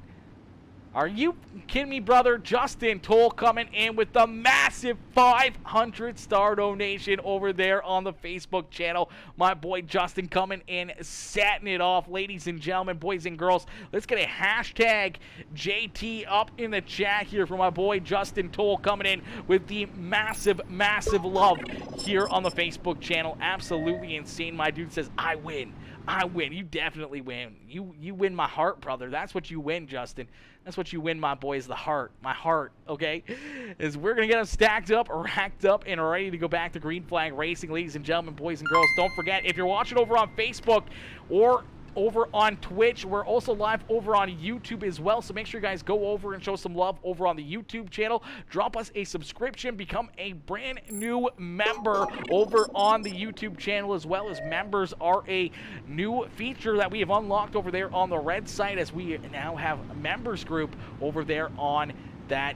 Are you kidding me, brother? Justin Toll coming in with the massive 500-star donation over there on the Facebook channel. My boy Justin coming in, setting it off. Ladies and gentlemen, boys and girls, let's get a hashtag JT up in the chat here for my boy Justin Toll coming in with the massive, massive love here on the Facebook channel. Absolutely insane. My dude says, I win. I win. You definitely win. You win my heart, brother. That's what you win, Justin. That's what you win, my boy, is the heart. My heart, okay? Is we're going to get them stacked up, racked up, and ready to go back to Green Flag Racing. Ladies and gentlemen, boys and girls, don't forget, if you're watching over on Facebook or over on Twitch, we're also live over on YouTube as well, so make sure you guys go over and show some love over on the YouTube channel. Drop us a subscription, become a brand new member over on the YouTube channel, as well as members are a new feature that we have unlocked over there on the red site, as we now have a members group over there on that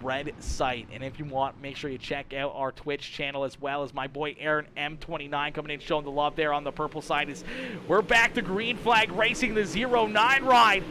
red site. And if you want, make sure you check out our Twitch channel, as well as my boy Aaron M29 coming in showing the love there on the purple side. Is we're back to Green Flag Racing, the 09 ride.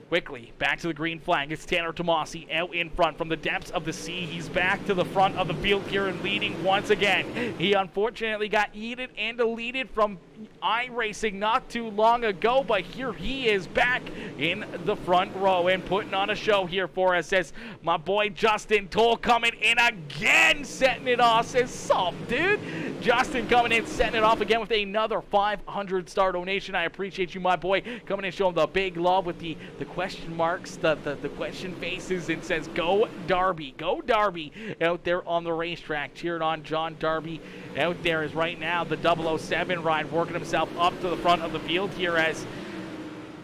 Quickly back to the green flag. It's Tanner Tomasi out in front from the depths of the sea. He's back to the front of the field here and leading once again. He unfortunately got yeeted and deleted from iRacing not too long ago, but here he is back in the front row and putting on a show here for us, as my boy Justin Toll coming in again, setting it off. Says, sup, dude? Justin coming in, setting it off again with another 500-star donation. I appreciate you, my boy, coming in showing the big love with the question marks, the question faces, and says, go Darby, go Darby, out there on the racetrack, cheering on John Darby. Out there is right now the 007 ride, working himself up to the front of the field here, as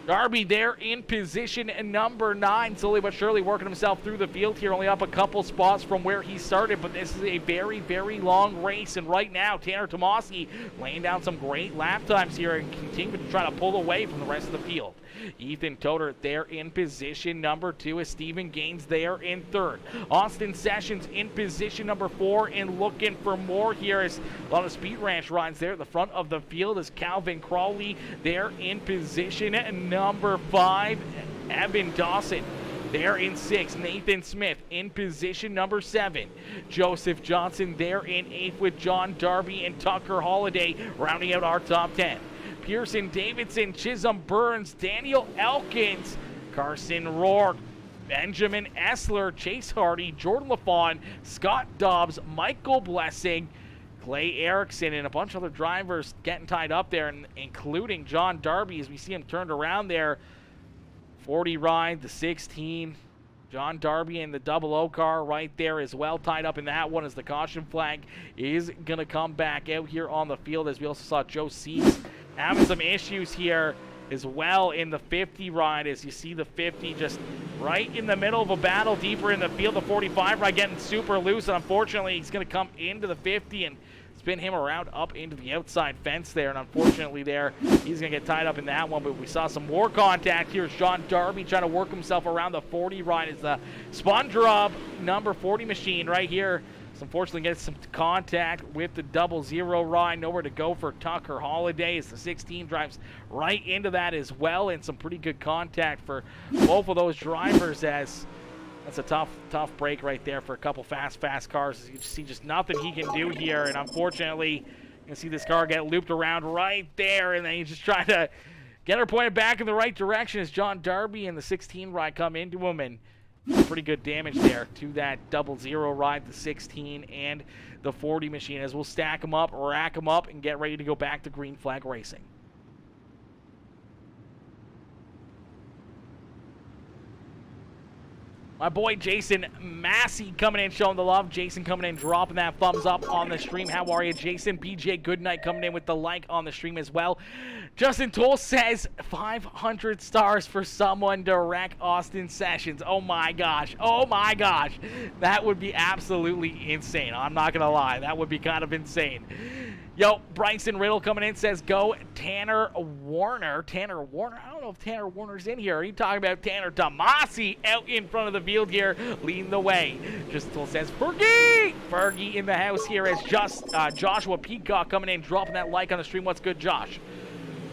Darby there in position number 9, slowly but surely working himself through the field here, only up a couple spots from where he started, but this is a very, very long race, and right now Tanner Tomasi laying down some great lap times here and continuing to try to pull away from the rest of the field. Ethan Toder there in position number 2, as Stephen Gaines there in 3rd. Austin Sessions in position number 4 and looking for more here, as a lot of Speed Ranch rides there at the front of the field, as Calvin Crawley there in position number 5. Evan Dawson there in 6. Nathan Smith in position number 7. Joseph Johnson there in 8th, with John Darby and Tucker Holliday rounding out our top 10. Pearson Davidson, Chisholm Burns, Daniel Elkins, Carson Rourke, Benjamin Essler, Chase Hardy, Jordan LaFawn, Scott Dobbs, Michael Blessing, Clay Erickson, and a bunch of other drivers getting tied up there, including John Darby, as we see him turned around there. 40 ride, the 16. John Darby and the 00 car right there as well, tied up in that one, as the caution flag is going to come back out here on the field, as we also saw Joe Seeds having some issues here as well in the 50 ride, as you see the 50 just right in the middle of a battle deeper in the field. The 45 ride getting super loose, and unfortunately he's going to come into the 50 and spin him around up into the outside fence there, and unfortunately there he's going to get tied up in that one. But we saw some more contact here as John Darby trying to work himself around the 40 ride, as the SpongeRob number 40 machine right here unfortunately gets some contact with the 00 ride. Nowhere to go for Tucker Holliday, as the 16 drives right into that as well, and some pretty good contact for both of those drivers, as that's a tough break right there for a couple fast cars. You see just nothing he can do here, and unfortunately you can see this car get looped around right there, and then he's just trying to get her pointed back in the right direction as John Darby and the 16 ride come into him, and pretty good damage there to that 00 ride, the 16 and the 40 machine, as we'll stack them up, rack them up, and get ready to go back to Green Flag Racing. My boy Jason Massey coming in showing the love. Jason coming in dropping that thumbs up on the stream. How are you, Jason? BJ Goodnight coming in with the like on the stream as well. Justin Toll says 500 stars for someone to wreck Austin Sessions. Oh my gosh. Oh my gosh. That would be absolutely insane. I'm not going to lie. That would be kind of insane. Yo, Bryson Riddle coming in says, go Tanner Warner. Tanner Warner? I don't know if Tanner Warner's in here. Are you talking about Tanner Tomasi out in front of the field here, leading the way? Justin says, Fergie! Fergie in the house here, as Joshua Peacock coming in, dropping that like on the stream. What's good, Josh?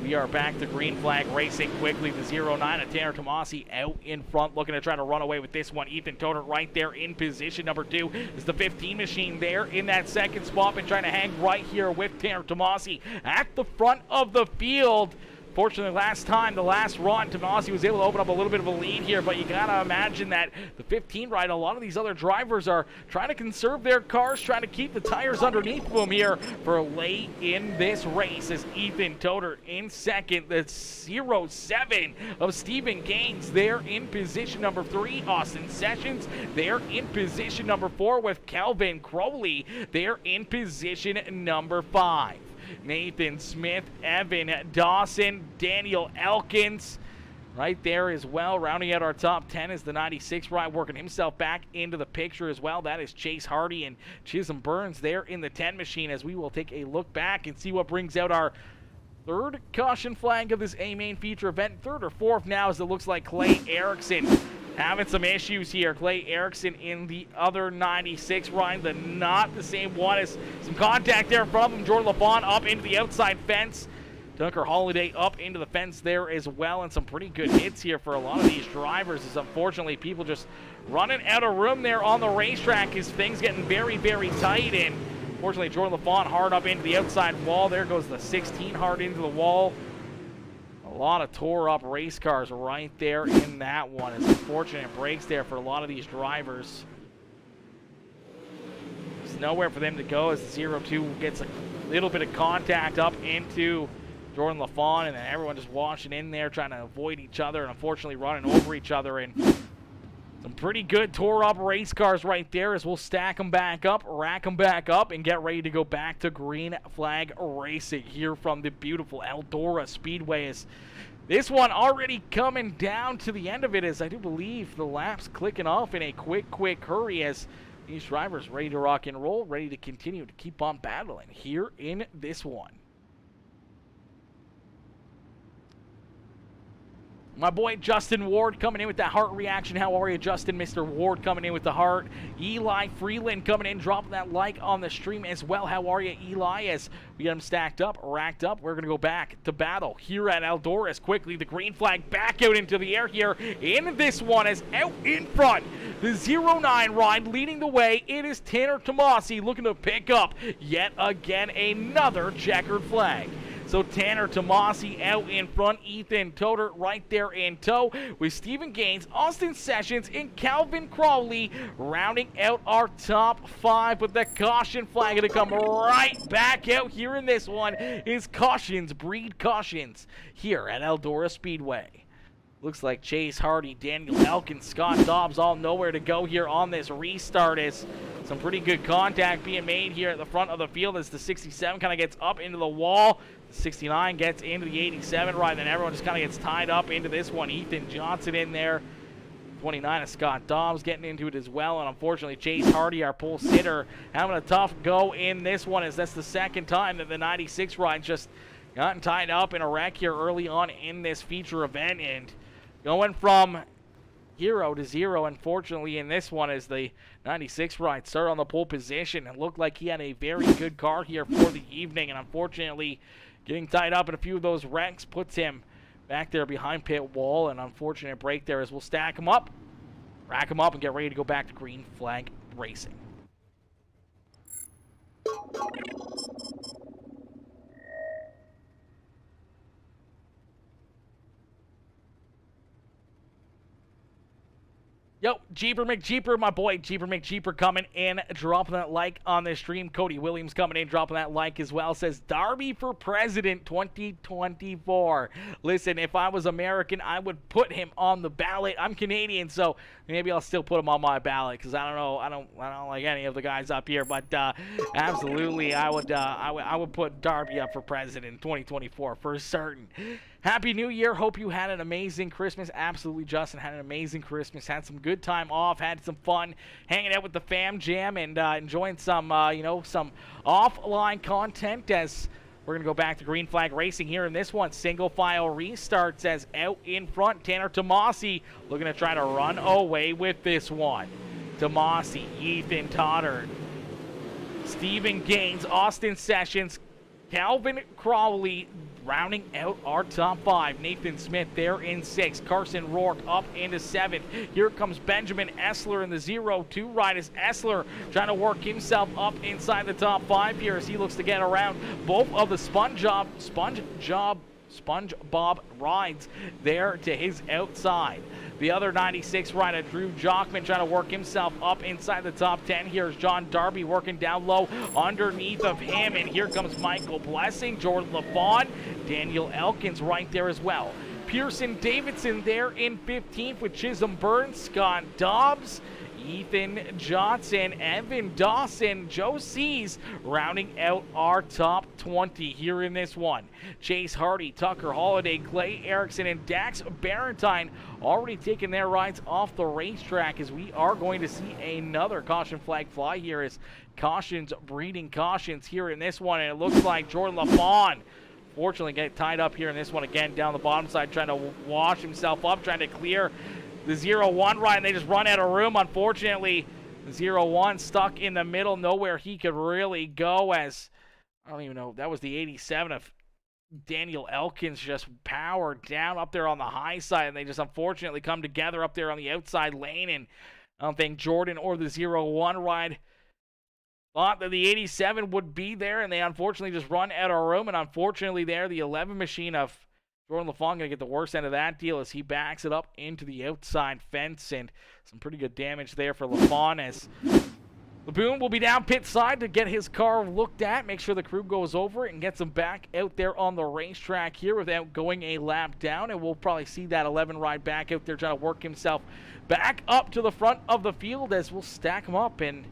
We are back to green flag racing quickly. The 09 of Tanner Tomasi out in front, looking to try to run away with this one. Ethan Toder right there in position. Number 2 is the 15 machine there in that second spot, and trying to hang right here with Tanner Tomasi at the front of the field. Fortunately, the last run, Tomasi was able to open up a little bit of a lead here, but you gotta imagine that the 15 ride, a lot of these other drivers are trying to conserve their cars, trying to keep the tires underneath them here for late in this race, as Ethan Toder in second. The 07 of Stephen Gaines there in position number 3. Austin Sessions there in position number 4, with Calvin Crowley there in position number 5. Nathan Smith, Evan Dawson, Daniel Elkins right there as well. Rounding out our top 10 is the 96 ride, working himself back into the picture as well. That is Chase Hardy and Chisholm Burns there in the 10 machine, as we will take a look back and see what brings out our third caution flag of this A main feature event. Third or fourth now, as it looks like Clay Erickson having some issues here. Clay Erickson in the other 96 ride, not the same one, as some contact there from him. Jordan LaFawn up into the outside fence. Tucker Holiday up into the fence there as well, and some pretty good hits here for a lot of these drivers, as unfortunately people just running out of room there on the racetrack, as things getting very, very tight. And unfortunately, Jordan LaFawn hard up into the outside wall. There goes the 16 hard into the wall. A lot of tore up race cars right there in that one. It's unfortunate breaks there for a lot of these drivers. There's nowhere for them to go, as the 02 gets a little bit of contact up into Jordan LaFawn, and then everyone just washing in there trying to avoid each other, and unfortunately running over each other. And some pretty good tore up race cars right there, as we'll stack them back up, rack them back up, and get ready to go back to green flag racing here from the beautiful Eldora Speedway. As this one already coming down to the end of it, as I do believe the laps clicking off in a quick hurry, as these drivers ready to rock and roll, ready to continue to keep on battling here in this one. My boy Justin Ward coming in with that heart reaction. How are you, Justin? Mr. Ward coming in with the heart. Eli Freeland coming in, dropping that like on the stream as well. How are you, Eli? As we get them stacked up, racked up, we're going to go back to battle here at Eldora. As quickly the green flag back out into the air here in this one, as out in front, the 09 ride leading the way. It is Tanner Tomasi looking to pick up yet again another checkered flag. So Tanner Tomasi out in front, Ethan Toder right there in tow, with Stephen Gaines, Austin Sessions, and Calvin Crowley rounding out our top 5. But the caution flag going to come right back out here in this one. Is cautions breed cautions here at Eldora Speedway. Looks like Chase Hardy, Daniel Elkins, Scott Dobbs all nowhere to go here on this restart, as some pretty good contact being made here at the front of the field, as the 67 kind of gets up into the wall. The 69 gets into the 87 ride, then everyone just kind of gets tied up into this one. Ethan Johnson in there. 29 of Scott Dobbs getting into it as well, and unfortunately Chase Hardy, our pole sitter, having a tough go in this one, as that's the second time that the 96 ride just gotten tied up in a wreck here early on in this feature event. And going from hero to zero, unfortunately, in this one, as the 96 ride started on the pole position and looked like he had a very good car here for the evening. And unfortunately, getting tied up in a few of those wrecks puts him back there behind pit wall. An unfortunate break there, as we'll stack him up, rack him up, and get ready to go back to green flag racing. Yo, Jeeper McJeeper, my boy Jeeper McJeeper coming in, dropping that like on the stream. Cody Williams coming in, dropping that like as well. Says, Darby for President 2024. Listen, if I was American, I would put him on the ballot. I'm Canadian, so maybe I'll still put him on my ballot, because I don't know, I don't like any of the guys up here. But absolutely, I would put Darby up for President 2024 for certain. Happy New Year. Hope you had an amazing Christmas. Absolutely, Justin had an amazing Christmas. Had some good time off. Had some fun hanging out with the fam jam, and enjoying some, some offline content, as we're going to go back to green flag racing here in this one. Single file restarts, as out in front, Tanner Tomasi looking to try to run away with this one. Tomasi, Ethan Totter, Stephen Gaines, Austin Sessions, Calvin Crawley rounding out our top 5. Nathan Smith there in 6th. Carson Rourke up into 7th. Here comes Benjamin Essler in the 0-2 ride as Essler trying to work himself up inside the top 5 here as he looks to get around both of the SpongeBob rides there to his outside. The other 96 rider, Drew Jockman, trying to work himself up inside the top 10. Here's John Darby working down low underneath of him. And here comes Michael Blessing, Jordan LaFawn, Daniel Elkins right there as well. Pearson Davidson there in 15th with Chisholm Burns, Scott Dobbs, Ethan Johnson, Evan Dawson, Joe Sees rounding out our top 20 here in this one. Chase Hardy, Tucker Holliday, Clay Erickson, and Dax Barentine already taking their rides off the racetrack as we are going to see another caution flag fly here as cautions breeding cautions here in this one. And it looks like Jordan LaFawn fortunately get tied up here in this one again down the bottom side, trying to wash himself up, trying to clear the 0-1 ride, and they just run out of room. Unfortunately, the 0-1 stuck in the middle, nowhere he could really go as, I don't even know, that was the 87 of Daniel Elkins just powered down up there on the high side, and they just unfortunately come together up there on the outside lane, and I don't think Jordan or the 0-1 ride thought that the 87 would be there, and they unfortunately just run out of room, and unfortunately there, the 11 machine of Jordan LaFawn going to get the worst end of that deal as he backs it up into the outside fence, and some pretty good damage there for LaFawn as Laboon will be down pit side to get his car looked at, make sure the crew goes over it and gets him back out there on the racetrack here without going a lap down, and we'll probably see that 11 ride back out there trying to work himself back up to the front of the field as we'll stack him up and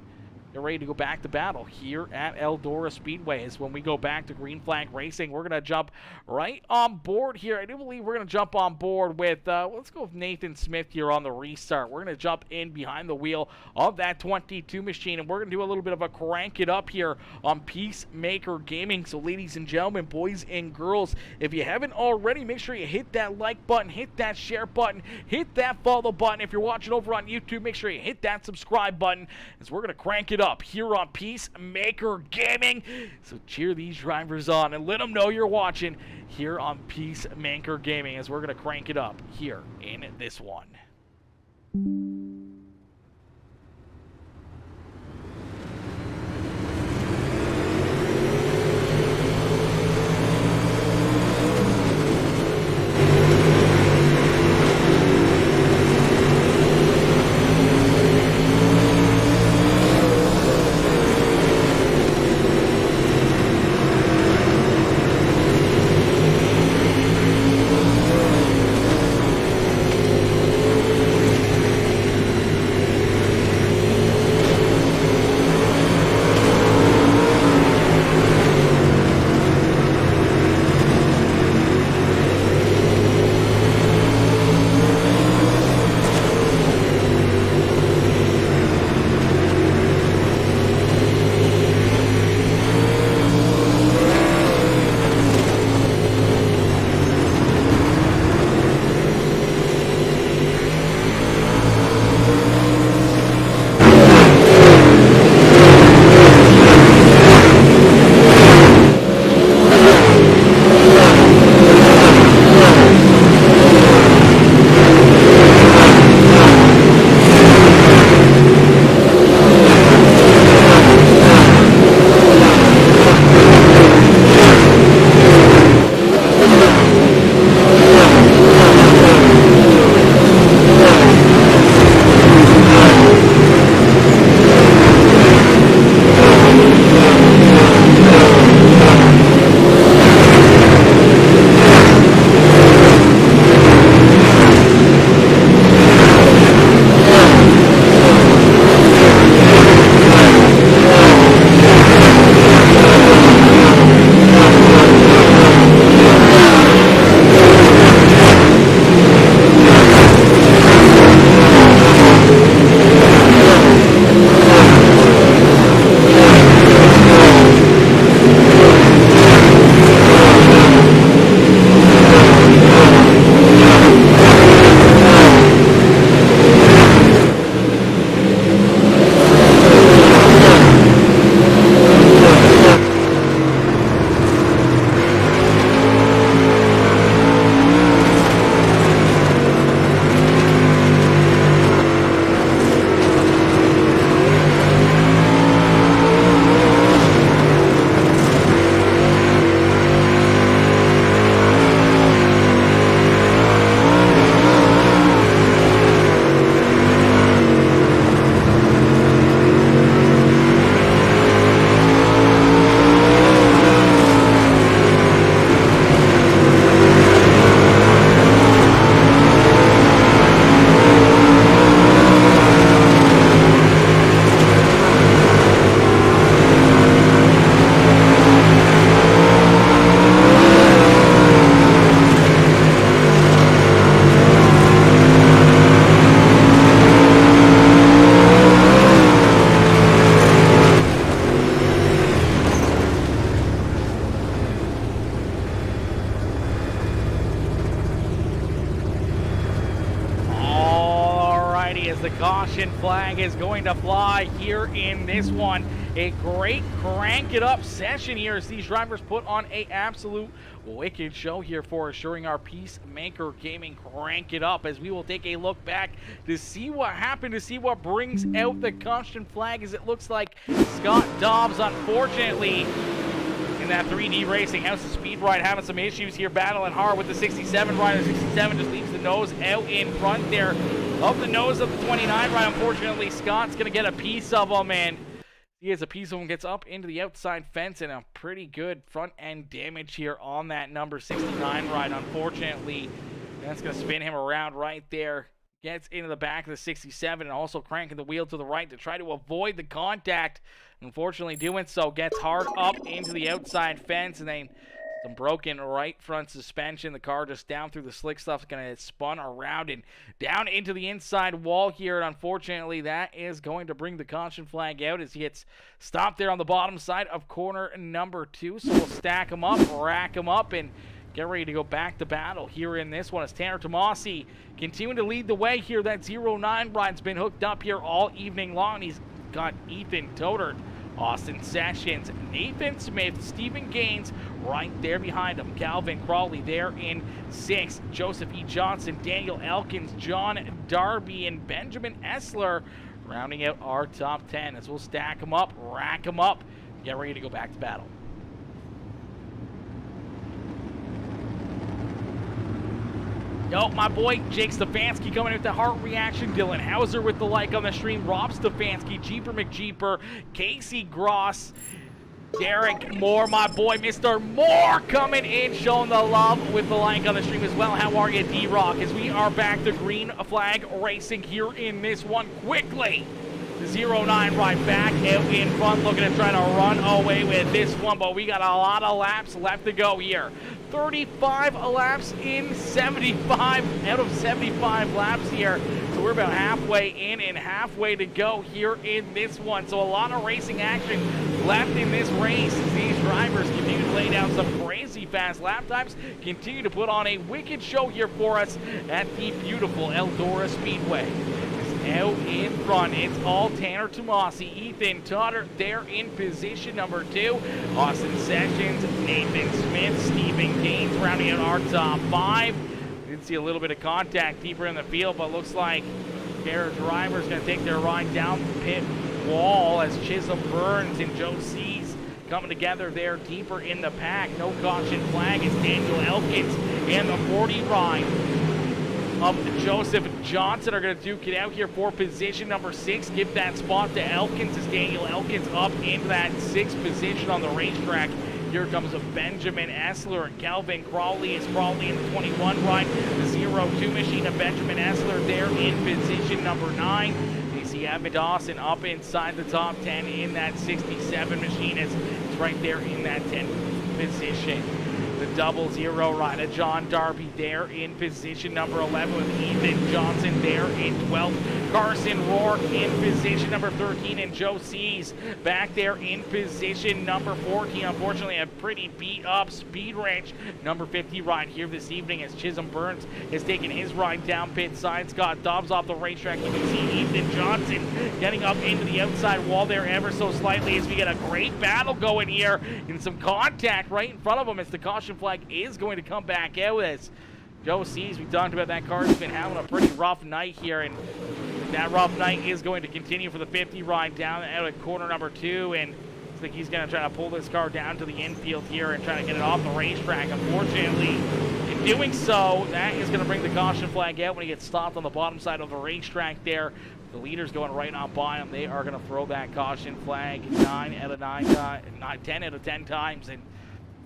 get ready to go back to battle here at Eldora Speedway. As when we go back to Green Flag Racing, we're going to jump right on board here. I do believe we're going to jump on board with, let's go with Nathan Smith here on the restart. We're going to jump in behind the wheel of that 22 machine, and we're going to do a little bit of a crank it up here on PeaceMaker Gaming. So ladies and gentlemen, boys and girls, if you haven't already, make sure you hit that like button, hit that share button, hit that follow button. If you're watching over on YouTube, make sure you hit that subscribe button as we're going to crank it up here on PeaceMaker Gaming. So cheer these drivers on and let them know you're watching here on PeaceMaker Gaming as we're going to crank it up here in this one. caution flag is going to fly here in this one. A great crank it up session here as these drivers put on a absolute wicked show here for assuring our PeaceMaker Gaming crank it up, as we will take a look back to see what happened, to see what brings out the caution flag, as it looks like Scott Dobbs, unfortunately, in that 3D Racing House of Speed ride, having some issues here, battling hard with the 67 ride. The 67 just leaves the nose out in front there of the nose of the 29 ride. Unfortunately, Scott's going to get a piece of him, and he has a piece of him, gets up into the outside fence, and a pretty good front end damage here on that number 69 ride. Unfortunately, that's going to spin him around right there. Gets into the back of the 67 and also cranking the wheel to the right to try to avoid the contact. Unfortunately, doing so gets hard up into the outside fence, and then some broken right front suspension. The car just down through the slick stuff is going to get spun around and down into the inside wall here. And unfortunately, that is going to bring the caution flag out as he gets stopped there on the bottom side of corner number 2. So we'll stack him up, rack him up, and get ready to go back to battle here in this one as Tanner Tomasi continuing to lead the way here. That 09 ride's been hooked up here all evening long. He's got Ethan Toder, Austin Sessions, Nathan Smith, Stephen Gaines right there behind him. Calvin Crawley there in 6th. Joseph E. Johnson, Daniel Elkins, John Darby, and Benjamin Essler rounding out our top 10 as we'll stack them up, rack them up, get ready to go back to battle. Yo, my boy Jake Stefanski coming in with the heart reaction. Dylan Hauser with the like on the stream. Rob Stefanski, Jeeper McJeeper, Casey Gross, Derek Moore, my boy Mr. Moore coming in, showing the love with the like on the stream as well. How are you, D-Rock? As we are back to green flag racing here in this one quickly. The 09 right back out in front, looking to try to run away with this one, but we got a lot of laps left to go here. 35 laps in 75 out of 75 laps here. So we're about halfway in and halfway to go here in this one. So a lot of racing action left in this race as these drivers continue to lay down some crazy fast lap times, continue to put on a wicked show here for us at the beautiful Eldora Speedway. Out in front, it's all Tanner Tomasi, Ethan Totter there in position number 2. Austin Sessions, Nathan Smith, Stephen Gaines rounding out our top 5. Did see a little bit of contact deeper in the field, but looks like their driver's going to take their ride down the pit wall as Chisholm Burns and Joe Sees coming together there deeper in the pack. No caution flag as Daniel Elkins and the 40 ride of Joseph Johnson are going to duke it out here for position number 6. Give that spot to Elkins as Daniel Elkins up into that 6th position on the racetrack. Here comes a Benjamin Essler and Calvin Crawley is Crawley in the 21 ride. The 02 machine of Benjamin Essler there in position number 9. You see Evan Dawson up inside the top 10 in that 67 machine. It's right there in that 10th position. The 00 ride of John Darby there in position number 11 with Ethan Johnson there in 12th. Carson Rourke in position number 13 and Joe Sees back there in position number 14. Unfortunately, a pretty beat up Speed Ranch number 50 ride here this evening as Chisholm Burns has taken his ride down pit side. Scott Dobbs off the racetrack. You can see Ethan Johnson getting up into the outside wall there ever so slightly as we get a great battle going here and some contact right in front of him as the caution flag is going to come back out as Joe Sees. We talked about that car's been having a pretty rough night here, and that rough night is going to continue for the 50 ride down out at corner number 2, and I think he's going to try to pull this car down to the infield here and try to get it off the racetrack. Unfortunately, in doing so, that is going to bring the caution flag out when he gets stopped on the bottom side of the racetrack there. The leader's going right on by him. They are going to throw that caution flag 10 out of 10 times, and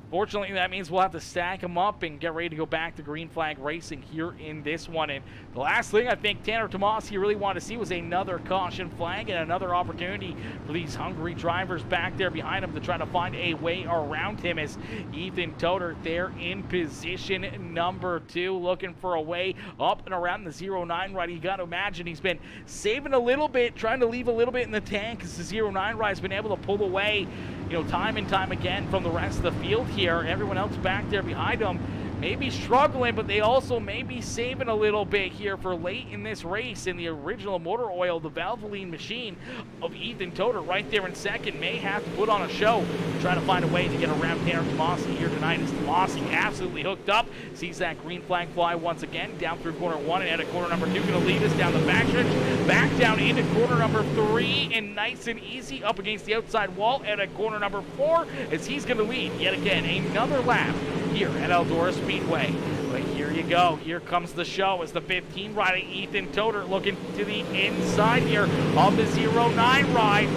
fortunately, that means we'll have to stack them up and get ready to go back to green flag racing here in this one. And the last thing I think Tanner Tomasi really wanted to see was another caution flag and another opportunity for these hungry drivers back there behind him to try to find a way around him as Ethan Toder there in position number 2, looking for a way up and around the 09 ride. You got to imagine he's been saving a little bit, trying to leave a little bit in the tank as the 09 ride's been able to pull away, you know, time and time again from the rest of the field here. Everyone else back there behind him maybe struggling, but they also may be saving a little bit here for late in this race. In the original motor oil, the Valvoline machine of Ethan Toder right there in second may have to put on a show, try to find a way to get around Tanner Tomasi here tonight, as Tomasi absolutely hooked up, sees that green flag fly once again, down through corner 1 and out of corner number 2, going to lead us down the backstretch, back down into corner number 3, and nice and easy up against the outside wall out of corner number 4, as he's going to lead yet again another lap here at Eldora Speedway. But here you go. Here comes the show as the 15 rider Ethan Toder looking to the inside here of the 09 ride.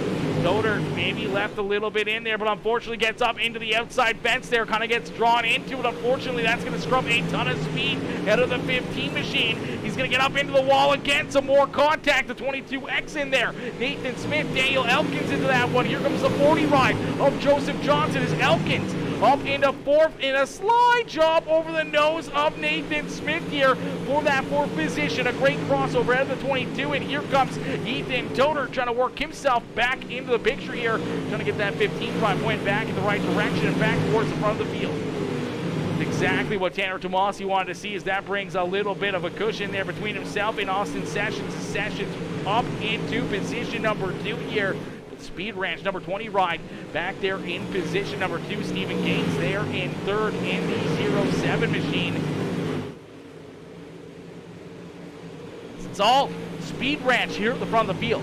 Toder maybe left a little bit in there, but unfortunately gets up into the outside fence there, kind of gets drawn into it. Unfortunately, that's going to scrub a ton of speed out of the 15 machine. He's going to get up into the wall again. Some more contact. The 22X in there. Nathan Smith, Daniel Elkins into that one. Here comes the 40 ride of Joseph Johnson as Elkins up into 4th in a slide job over the nose of Nathan Smith here for that 4th position. A great crossover out of the 22, and here comes Ethan Toder trying to work himself back into the picture here, trying to get that 15 prime point back in the right direction and back towards the front of the field. Exactly what Tanner Tomasi wanted to see, as that brings a little bit of a cushion there between himself and Austin Sessions. Sessions up into position number 2 here. Speed Ranch number 20 ride back there in position number 2. Stephen Gaines there in 3rd in the 07 machine. It's all Speed Ranch here at the front of the field.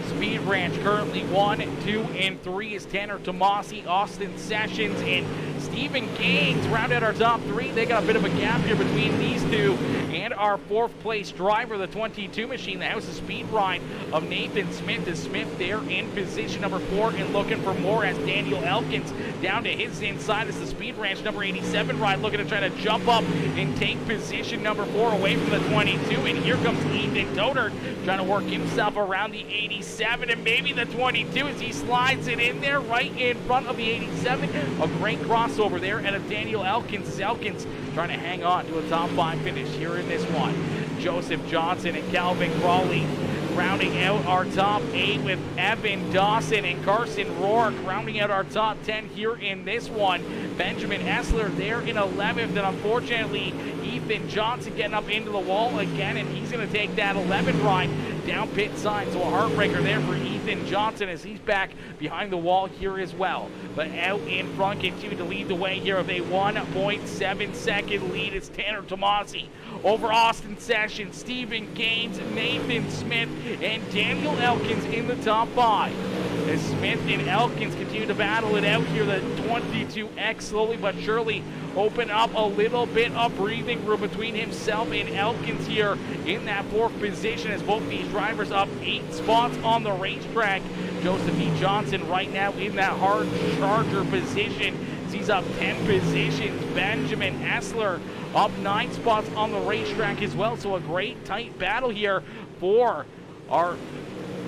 Speed Ranch currently 1, 2, and 3 is Tanner Tomasi, Austin Sessions, and Stephen Gaines round out our top 3. They got a bit of a gap here between these two and our 4th place driver, the 22 machine, the House of Speed ride of Nathan Smith. Is Smith there in position number 4 and looking for more, as Daniel Elkins down to his inside as the Speed Ranch number 87 ride looking to try to jump up and take position number 4 away from the 22. And here comes Ethan Toder trying to work himself around the 87 and maybe the 22 as he slides it in there right in front of the 87. A great crossover there, and a Daniel Elkins. Elkins trying to hang on to a top 5 finish here in this one. Joseph Johnson and Calvin Crawley rounding out our top 8, with Evan Dawson and Carson Rourke rounding out our top 10 here in this one. Benjamin Essler there in 11th, and unfortunately Ethan Johnson getting up into the wall again, and he's going to take that 11 ride down pit side. So a heartbreaker there for Ethan Johnson as he's back behind the wall here as well. But out in front, continue to lead the way here with a 1.7 second lead. It's Tanner Tomasi over Austin Sessions, Stephen Gaines, Nathan Smith, and Daniel Elkins in the top 5. As Smith and Elkins continue to battle it out here, the 22X slowly but surely open up a little bit of breathing room between himself and Elkins here in that 4th position, as both these drivers up 8 spots on the racetrack. Joseph E. Johnson right now in that hard charger position. He's up 10 positions. Benjamin Essler up 9 spots on the racetrack as well. So a great tight battle here for our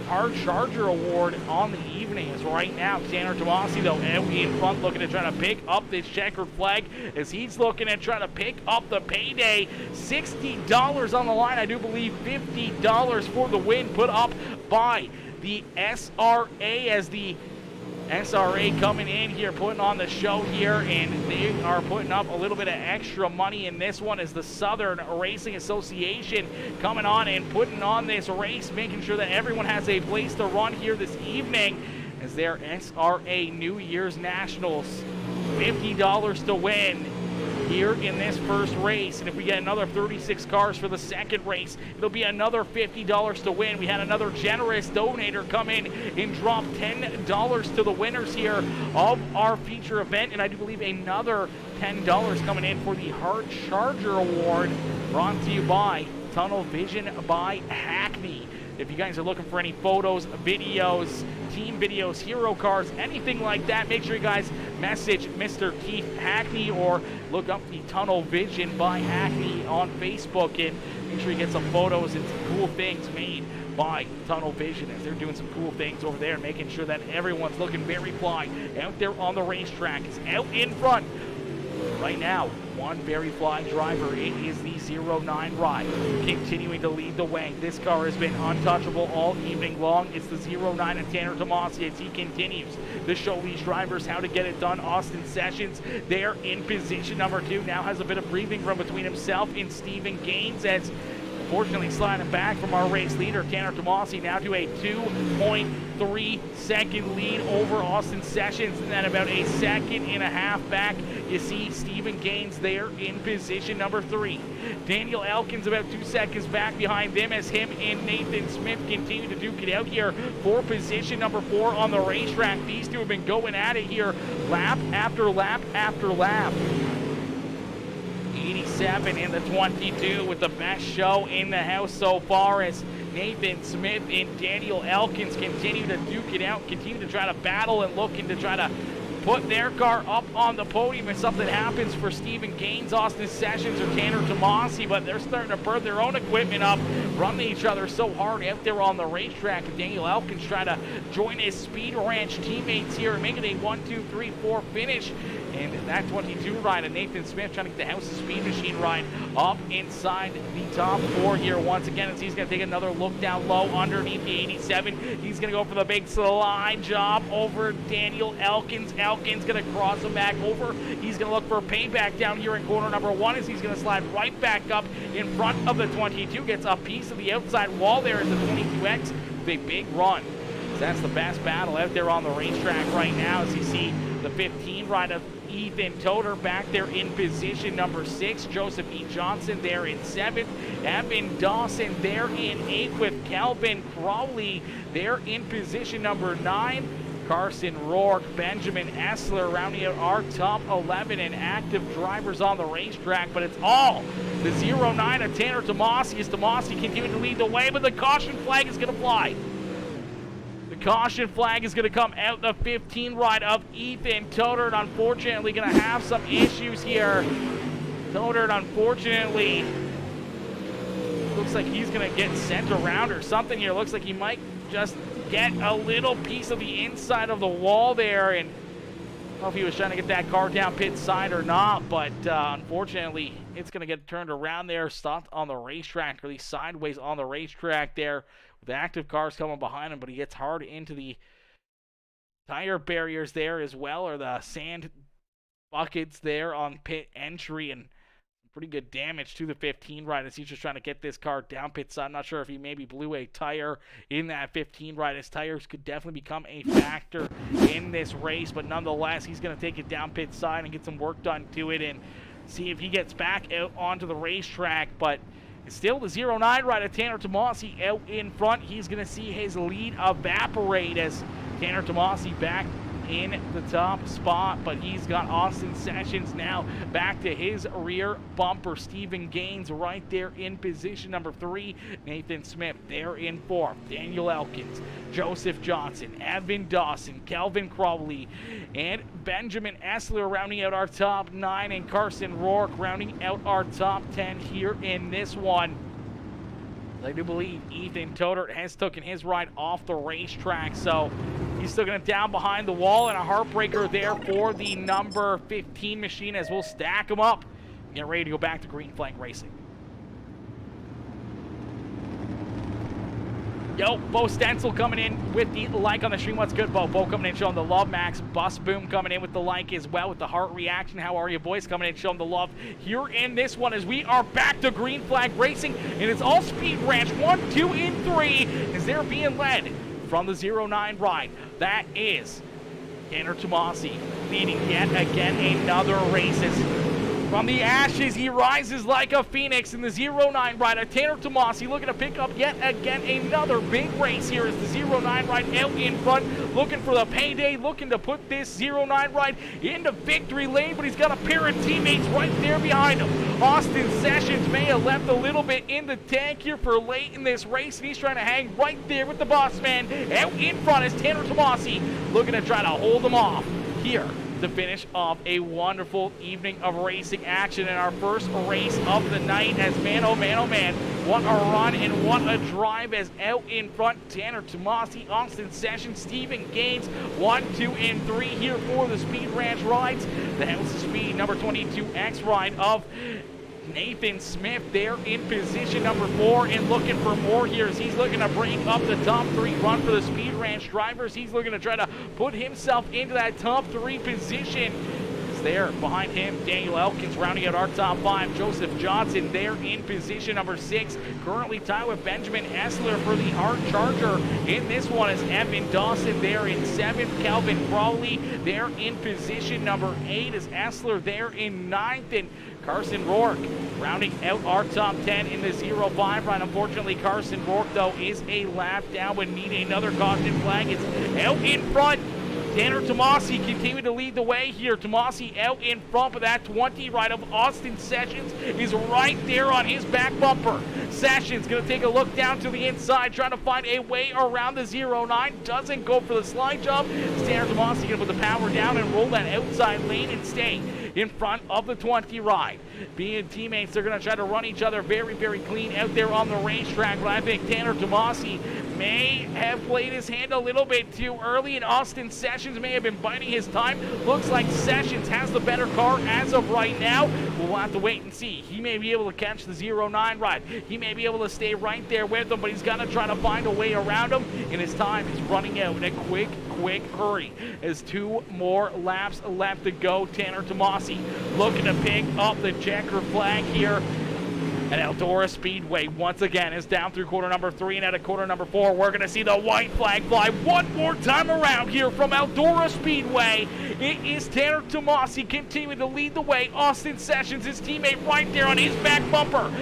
hard charger award on the evening. As right now, Tanner Tomasi though out in front, looking to try to pick up this checkered flag, as he's looking at trying to pick up the payday. $60 on the line. I do believe $50 for the win put up by the SRA, as the SRA coming in here, putting on the show here, and they are putting up a little bit of extra money in this one, as the Southern Racing Association coming on and putting on this race, making sure that everyone has a place to run here this evening, as their SRA New Year's Nationals. $50 to win here in this first race, and if we get another 36 cars for the second race, it'll be another $50 to win. We had another generous donator come in and drop $10 to the winners here of our feature event, and I do believe another $10 coming in for the Hard Charger Award, brought to you by Tunnel Vision by Hackney. If you guys are looking for any photos, videos, team videos, hero cars, anything like that, make sure you guys message Mr. Keith Hackney or look up the Tunnel Vision by Hackney on Facebook, and make sure you get some photos and some cool things made by Tunnel Vision, as they're doing some cool things over there, making sure that everyone's looking very fly out there on the racetrack. Is out in front right now. one very flying driver. It is the 09 ride, continuing to lead the way. This car has been untouchable all evening long. It's the 09 and Tanner Tomasi as he continues to show these drivers how to get it done. Austin Sessions there in position number 2, now has a bit of breathing room between himself and Stephen Gaines, as unfortunately sliding back from our race leader, Tanner Tomasi, now to a 2.3 second lead over Austin Sessions, and then about a second and a half back, you see Stephen Gaines there in position number 3. Daniel Elkins about 2 seconds back behind them as him and Nathan Smith continue to duke it out here for position number 4 on the racetrack. These two have been going at it here lap after lap after lap. 87 in the 22 with the best show in the house so far, as Nathan Smith and Daniel Elkins continue to duke it out, continue to try to battle and looking to try to put their car up on the podium if something happens for Stephen Gaines, Austin Sessions, or Tanner Tomasi, but they're starting to burn their own equipment up, run each other so hard out there on the racetrack. And Daniel Elkins trying to join his Speed Ranch teammates here and make it a 1, 2, 3, 4 finish. And that 22 ride of Nathan Smith trying to get the House of Speed Machine ride up inside the top 4 here once again, as he's going to take another look down low underneath the 87. He's going to go for the big slide job over Daniel Elkins. Elkins going to cross him back over. He's going to look for a payback down here in corner number 1 as he's going to slide right back up in front of the 22. Gets a piece of the outside wall there as the 22X with a big run. So that's the best battle out there on the racetrack right now, as you see the 15 ride of Ethan Toder back there in position number 6. Joseph E. Johnson there in 7th. Evan Dawson there in 8th with Calvin Crowley there in position number 9. Carson Rourke, Benjamin Essler rounding out our top 11 and active drivers on the racetrack, but it's all the 09 of Tanner Tomasi as Tomasi continuing to lead the way, but the caution flag is going to fly. Caution flag is going to come out the 15 ride of Ethan Todard. Unfortunately, going to have some issues here. Todard, unfortunately, looks like he's going to get sent around or something here. Looks like he might just get a little piece of the inside of the wall there. And I don't know if he was trying to get that car down pit side or not, but unfortunately, it's going to get turned around there, stopped on the racetrack, or at least sideways on the racetrack there. The active cars coming behind him, but he gets hard into the tire barriers there as well, or the sand buckets there on pit entry, and pretty good damage to the 15 ride as he's just trying to get this car down pit side. I'm not sure if he maybe blew a tire in that 15 ride. His tires could definitely become a factor in this race, but nonetheless, he's going to take it down pit side and get some work done to it and see if he gets back out onto the racetrack. But it's still the 09 ride of Tanner Tomasi out in front. He's going to see his lead evaporate as Tanner Tomasi back in the top spot, but he's got Austin Sessions now back to his rear bumper. Stephen Gaines right there in position number 3. Nathan Smith there in 4th. Daniel Elkins, Joseph Johnson, Evan Dawson, Calvin Crowley, and Benjamin Essler rounding out our top 9, and Carson Rourke rounding out our top 10 here in this one. I do believe Ethan Toder has taken his ride off the racetrack, so he's still going to down behind the wall, and a heartbreaker there for the number 15 machine as we'll stack them up and get ready to go back to Green Flag Racing. Yo, Bo Stencil coming in with the like on the stream. What's good, Bo? Bo coming in showing the love. Max Bus Boom coming in with the like as well with the heart reaction. How are you, boys? Coming in showing the love here in this one as we are back to Green Flag Racing, and it's all Speed Ranch 1, 2, and 3 as they're being led from the 09 ride. That is Tanner Tomasi leading yet again another race. From the ashes, he rises like a phoenix in the 09 rider. Tanner Tomasi looking to pick up yet again another big race here as the 09 ride out in front, looking for the payday, looking to put this 09 ride into victory lane, but he's got a pair of teammates right there behind him. Austin Sessions may have left a little bit in the tank here for late in this race, and he's trying to hang right there with the boss man. Out in front is Tanner Tomasi looking to try to hold him off here to finish off a wonderful evening of racing action in our first race of the night. As man, oh man, oh man, what a run and what a drive, as out in front, Tanner Tomasi, Austin Sessions, Stephen Gaines, 1, 2, and 3 here for the Speed Ranch rides. The House of Speed number 22X ride of Nathan Smith there in position number 4, and looking for more here as he's looking to break up the top 3 run for the Speed Ranch drivers. He's looking to try to put himself into that top 3 position. It's there behind him, Daniel Elkins rounding out our top 5. Joseph Johnson there in position number 6. Currently tied with Benjamin Essler for the Hard Charger. In this one is Evan Dawson there in 7th. Calvin Crawley there in position number 8 is Essler there in 9th. And Carson Rourke rounding out our top 10 in the 0-5 run. Unfortunately, Carson Rourke, though, is a lap down, would need another caution flag. It's out in front. Tanner Tomasi continuing to lead the way here. Tomasi out in front, but that 20 ride of Austin Sessions is right there on his back bumper. Sessions going to take a look down to the inside, trying to find a way around the 0-9. Doesn't go for the slide jump. Tanner Tomasi going to put the power down and roll that outside lane and stay in front of the 20 ride. Being teammates, they're going to try to run each other very, very clean out there on the racetrack, but I think Tanner Tomasi may have played his hand a little bit too early, and Austin Sessions may have been biding his time. Looks like Sessions has the better car as of right now. We'll have to wait and see. He may be able to catch the 0-9 ride. He may be able to stay right there with him, but he's got to try to find a way around him, and his time is running out in a quick hurry. As 2 more laps left to go. Tanner Tomasi looking to pick up the checker flag here. And Eldora Speedway once again is down through quarter number 3 and out of quarter number 4. We're going to see the white flag fly one more time around here from Eldora Speedway. It is Tanner Tomasi continuing to lead the way. Austin Sessions, his teammate, right there on his back bumper.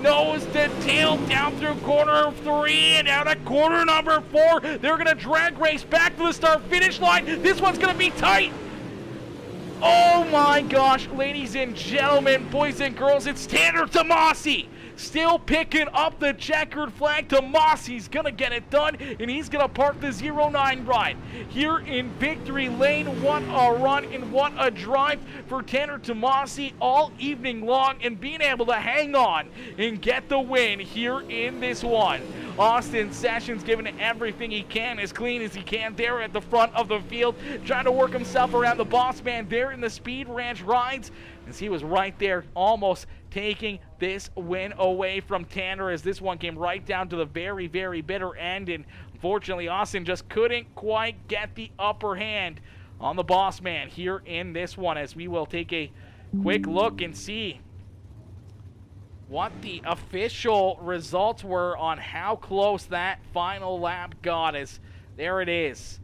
Nose to tail down through corner 3 and out of quarter number 4. They're going to drag race back to the start-finish line. This one's going to be tight. Oh my gosh, ladies and gentlemen, boys and girls, it's Tanner Tomasi still picking up the checkered flag. Tomasi's gonna get it done, and he's gonna park the 0-9 ride here in victory lane. What a run and what a drive for Tanner Tomasi all evening long, and being able to hang on and get the win here in this one. Austin Sessions giving it everything he can, as clean as he can there at the front of the field, trying to work himself around the boss man there in the Speed Ranch rides, as he was right there almost taking this win away from Tanner, as this one came right down to the very, very bitter end, and unfortunately Austin just couldn't quite get the upper hand on the boss man here in this one, as we will take a quick look and see what the official results were on how close that final lap got. As there it is,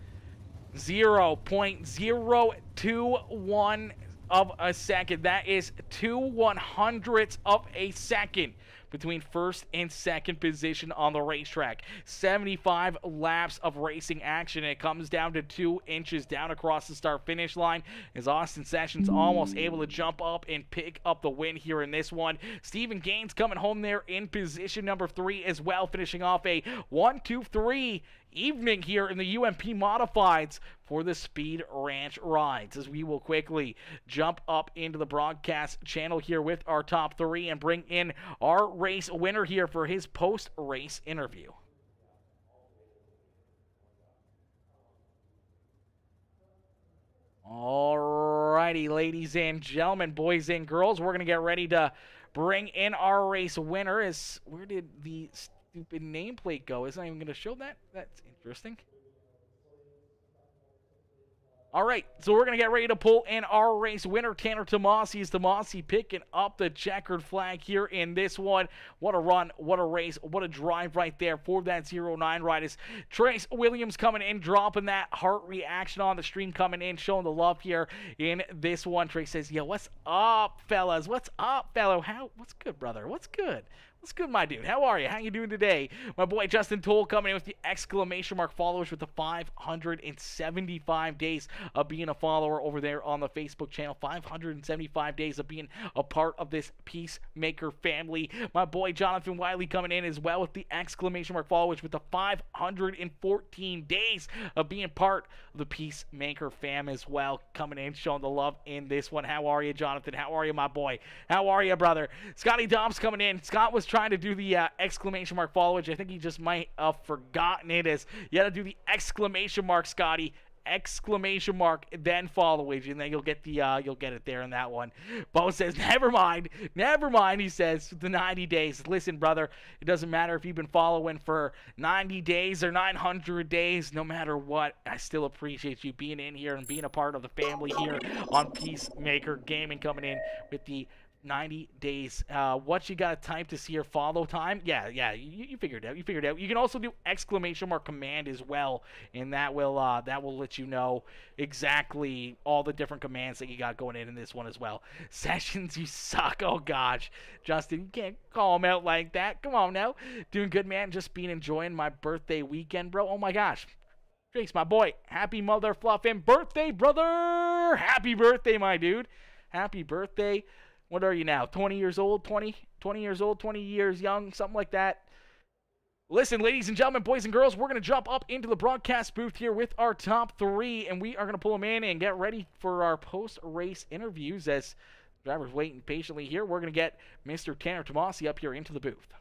0.021 of a second. That is 2/100ths of a second between first and second position on the racetrack. 75 laps of racing action. It comes down to 2 inches down across the start-finish line, as Austin Sessions almost able to jump up and pick up the win here in this one. Stephen Gaines coming home there in position number 3 as well, finishing off a 1-2-3 evening here in the UMP Modifieds for the Speed Ranch rides, as we will quickly jump up into the broadcast channel here with our top 3 and bring in our race winner here for his post-race interview. Alrighty, ladies and gentlemen, boys and girls, we're going to get ready to bring in our race winner. Where did the stupid nameplate go? It's not even going to show that? That's interesting. All right, so we're going to get ready to pull in our race winner, Tanner Tomasi. Is Tomasi picking up the checkered flag here in this one? What a run, what a race, what a drive right there for that 0-9 ride. Is Trace Williams coming in, dropping that heart reaction on the stream, coming in, showing the love here in this one. Trace says, yo, what's up, fellas? What's up, fellow? What's good, brother? What's good? What's good, my dude? How are you? How you doing today? My boy Justin Toll coming in with the exclamation mark followers with the 575 days of being a follower over there on the Facebook channel. 575 days of being a part of this PeaceMaker family. My boy Jonathan Wiley coming in as well with the exclamation mark followers with the 514 days of being part of the PeaceMaker fam as well. Coming in, showing the love in this one. How are you, Jonathan? How are you, my boy? How are you, brother? Scotty Dobbs coming in. Scott was trying to do the exclamation mark followage. I think he just might have forgotten it. As you got to do the exclamation mark, Scotty. Exclamation mark, then followage, and then you'll get it there in that one. Bo says, never mind. He says, the 90 days. Listen, brother, it doesn't matter if you've been following for 90 days or 900 days. No matter what, I still appreciate you being in here and being a part of the family here on PeaceMaker Gaming, coming in with the 90 days. What you gotta type to see your follow time? Yeah, you figured it out. You can also do exclamation mark command as well, and that will let you know exactly all the different commands that you got going in this one as well. Sessions, you suck. Oh gosh, Justin, you can't call him out like that. Come on now. Doing good, man. Just enjoying my birthday weekend, bro. Oh my gosh. Drake's my boy. Happy mother fluffin' birthday, brother. Happy birthday, my dude. Happy birthday. What are you now? 20 years old? 20 years old? 20 years young? Something like that. Listen, ladies and gentlemen, boys and girls, we're going to jump up into the broadcast booth here with our top three, and we are going to pull them in and get ready for our post-race interviews. As drivers waiting patiently here, we're going to get Mr. Tanner Tomasi up here into the booth.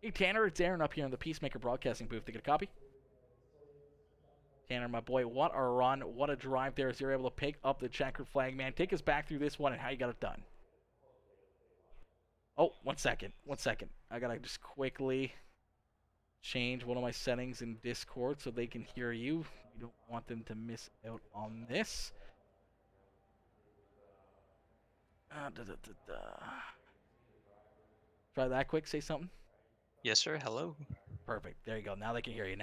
Hey, Tanner, it's Aaron up here in the PeaceMaker broadcasting booth. To get a copy? Tanner, my boy, what a run, what a drive there as you're able to pick up the checkered flag, man. Take us back through this one and how you got it done. Oh, one second. I got to just quickly change one of my settings in Discord so they can hear you. We don't want them to miss out on this. Try that quick, say something. Yes, sir. Hello. Perfect. There you go. Now they can hear you.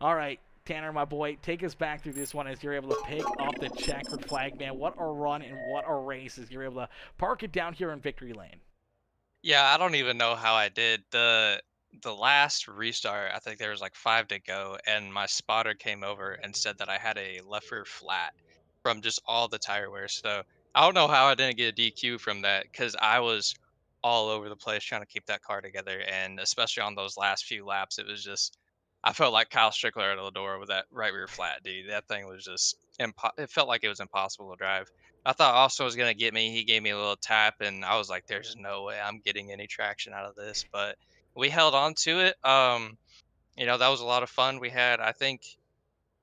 All right. Tanner, my boy, take us back through this one as you're able to pick up the checkered flag, man. What a run and what a race as you're able to park it down here in victory lane. Yeah, I don't even know how I did. The last restart, I think there was like 5 to go, and my spotter came over and said that I had a left rear flat from just all the tire wear. So I don't know how I didn't get a DQ from that because I was all over the place trying to keep that car together, and especially on those last few laps, it was just I felt like Kyle Strickler at Eldora with that right rear flat, dude. That thing was just it felt like it was impossible to drive. I thought Austin was gonna get me. He gave me a little tap, and I was like, "There's no way I'm getting any traction out of this." But we held on to it. That was a lot of fun. We had, I think,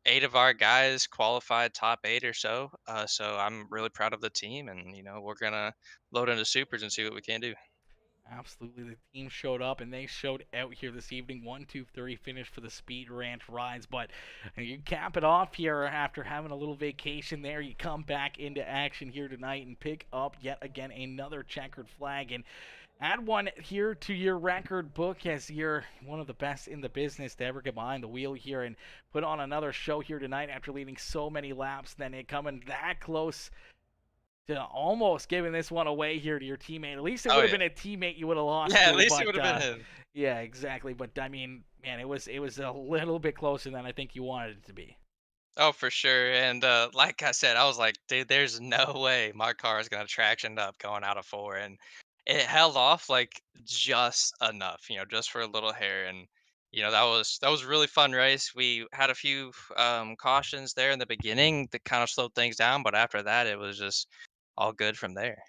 8 of our guys qualified top 8 or so. So I'm really proud of the team, and we're gonna load into supers and see what we can do. Absolutely. The team showed up and they showed out here this evening. 1, 2, 3 finish for the Speed Ranch rides. But you cap it off here after having a little vacation there. You come back into action here tonight and pick up yet again another checkered flag. And add one here to your record book as you're one of the best in the business to ever get behind the wheel here and put on another show here tonight after leading so many laps. Then it coming that close to almost giving this one away here to your teammate. At least it would have been a teammate you would have lost. Yeah, to, at least but, it would have been him. Yeah, exactly. But I mean, man, it was a little bit closer than I think you wanted it to be. Oh, for sure. And like I said, I was like, dude, there's no way my car is gonna traction up going out of 4, and it held off like just enough, just for a little hair. And that was a really fun race. We had a few cautions there in the beginning that kind of slowed things down, but after that, it was just all good from there.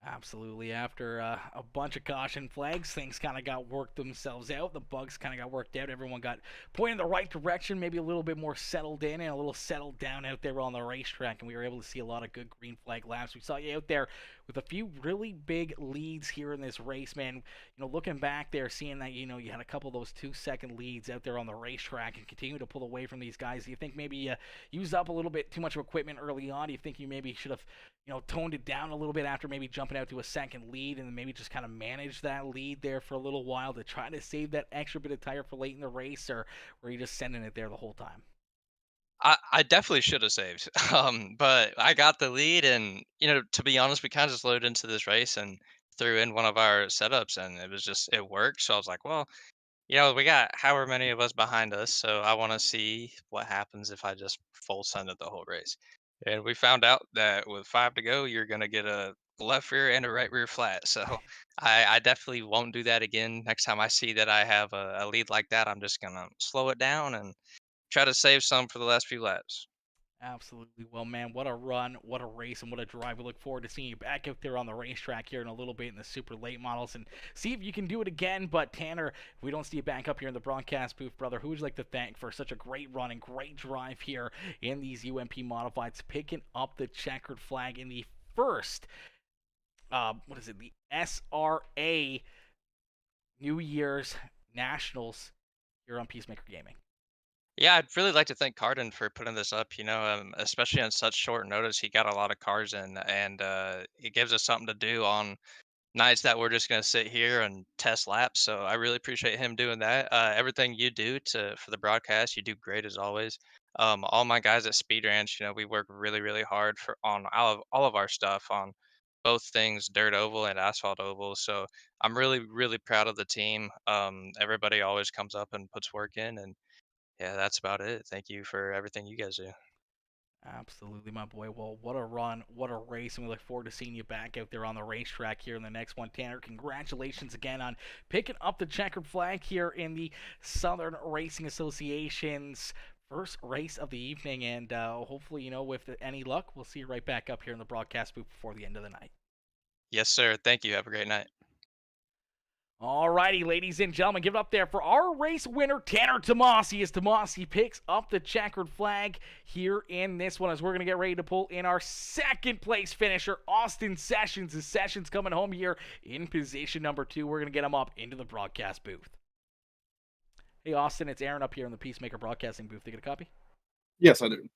Absolutely. After a bunch of caution flags, things kind of got worked themselves out. The bugs kind of got worked out. Everyone got pointed in the right direction, maybe a little bit more settled in and a little settled down out there on the racetrack. And we were able to see a lot of good green flag laps. We saw you out there with a few really big leads here in this race, man. Looking back there, seeing that, you had a couple of those 2-second leads out there on the racetrack and continue to pull away from these guys. Do you think maybe you used up a little bit too much equipment early on? Do you think you maybe should have toned it down a little bit after maybe jumping out to a second lead and then maybe just kind of manage that lead there for a little while to try to save that extra bit of tire for late in the race, or were you just sending it there the whole time? I definitely should have saved, but I got the lead, and to be honest, we kind of just loaded into this race and threw in one of our setups and it worked. So I was like, well, we got however many of us behind us, so I want to see what happens if I just full send it the whole race. And we found out that with 5 to go, you're gonna get a left rear and a right rear flat. So I definitely won't do that again. Next time I see that I have a lead like that, I'm just gonna slow it down and try to save some for the last few laps. Absolutely. Well, man, what a run, what a race, and what a drive. We look forward to seeing you back out there on the racetrack here in a little bit in the super late models and see if you can do it again. But, Tanner, if we don't see you back up here in the broadcast booth, brother, who would you like to thank for such a great run and great drive here in these UMP modifieds, picking up the checkered flag in the first, the SRA New Year's Nationals here on PeaceMaker Gaming? Yeah, I'd really like to thank Cardin for putting this up. Especially on such short notice, he got a lot of cars in, and it gives us something to do on nights that we're just gonna sit here and test laps. So I really appreciate him doing that. Everything you do to for the broadcast, you do great as always. All my guys at Speed Ranch, we work really, really hard for on all of our stuff on both things, dirt oval and asphalt oval. So I'm really, really proud of the team. Everybody always comes up and puts work in, and yeah, that's about it. Thank you for everything you guys do. Absolutely, my boy. Well, what a run, what a race, and we look forward to seeing you back out there on the racetrack here in the next one. Tanner, congratulations again on picking up the checkered flag here in the Southern Racing Association's first race of the evening, and hopefully, with any luck, we'll see you right back up here in the broadcast booth before the end of the night. Yes, sir. Thank you. Have a great night. Alrighty, ladies and gentlemen, give it up there for our race winner, Tanner Tomasi, as Tomasi picks up the checkered flag here in this one, as we're going to get ready to pull in our second place finisher, Austin Sessions. As Sessions coming home here in position number 2. We're going to get him up into the broadcast booth. Hey, Austin, it's Aaron up here in the PeaceMaker broadcasting booth. You get a copy? Yes, I do.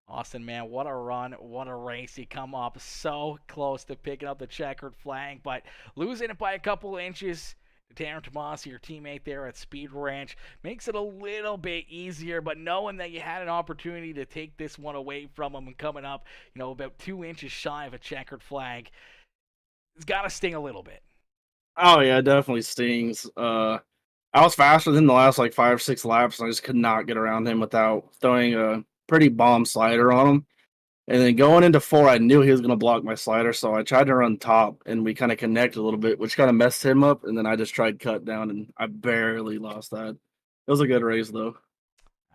Austin, man, what a run, what a race. You come up so close to picking up the checkered flag, but losing it by a couple inches. Tanner Tomasi, your teammate there at Speed Ranch, makes it a little bit easier, but knowing that you had an opportunity to take this one away from him and coming up, about 2 inches shy of a checkered flag, it's got to sting a little bit. Oh yeah, it definitely stings. I was faster than the last like 5 or 6 laps, and I just could not get around him without throwing a pretty bomb slider on him. And then going into 4, I knew he was going to block my slider, so I tried to run top, and we kind of connected a little bit, which kind of messed him up. And then I just tried cut down, and I barely lost that. It was a good race, though.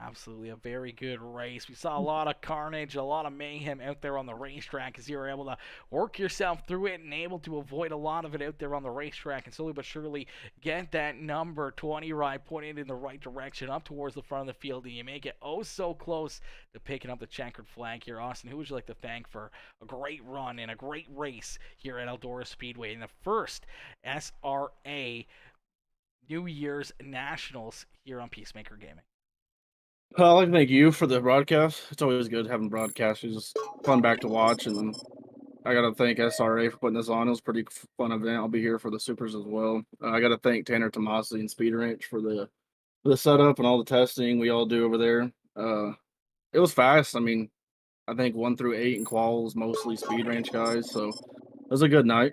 Absolutely a very good race. We saw a lot of carnage, a lot of mayhem out there on the racetrack as you were able to work yourself through it and able to avoid a lot of it out there on the racetrack and slowly but surely get that number 20 ride pointed in the right direction up towards the front of the field, and you make it oh so close to picking up the checkered flag here. Austin, who would you like to thank for a great run and a great race here at Eldora Speedway in the first SRA New Year's Nationals here on PeaceMaker Gaming? I'd like to thank you for the broadcast. It's always good having broadcasts. It's just fun back to watch. And I got to thank SRA for putting this on. It was a pretty fun event. I'll be here for the Supers as well. I got to thank Tanner Tomasi and Speed Ranch for the setup and all the testing we all do over there. It was fast. I mean, I think 1 through 8 in quals, mostly Speed Ranch guys. So it was a good night.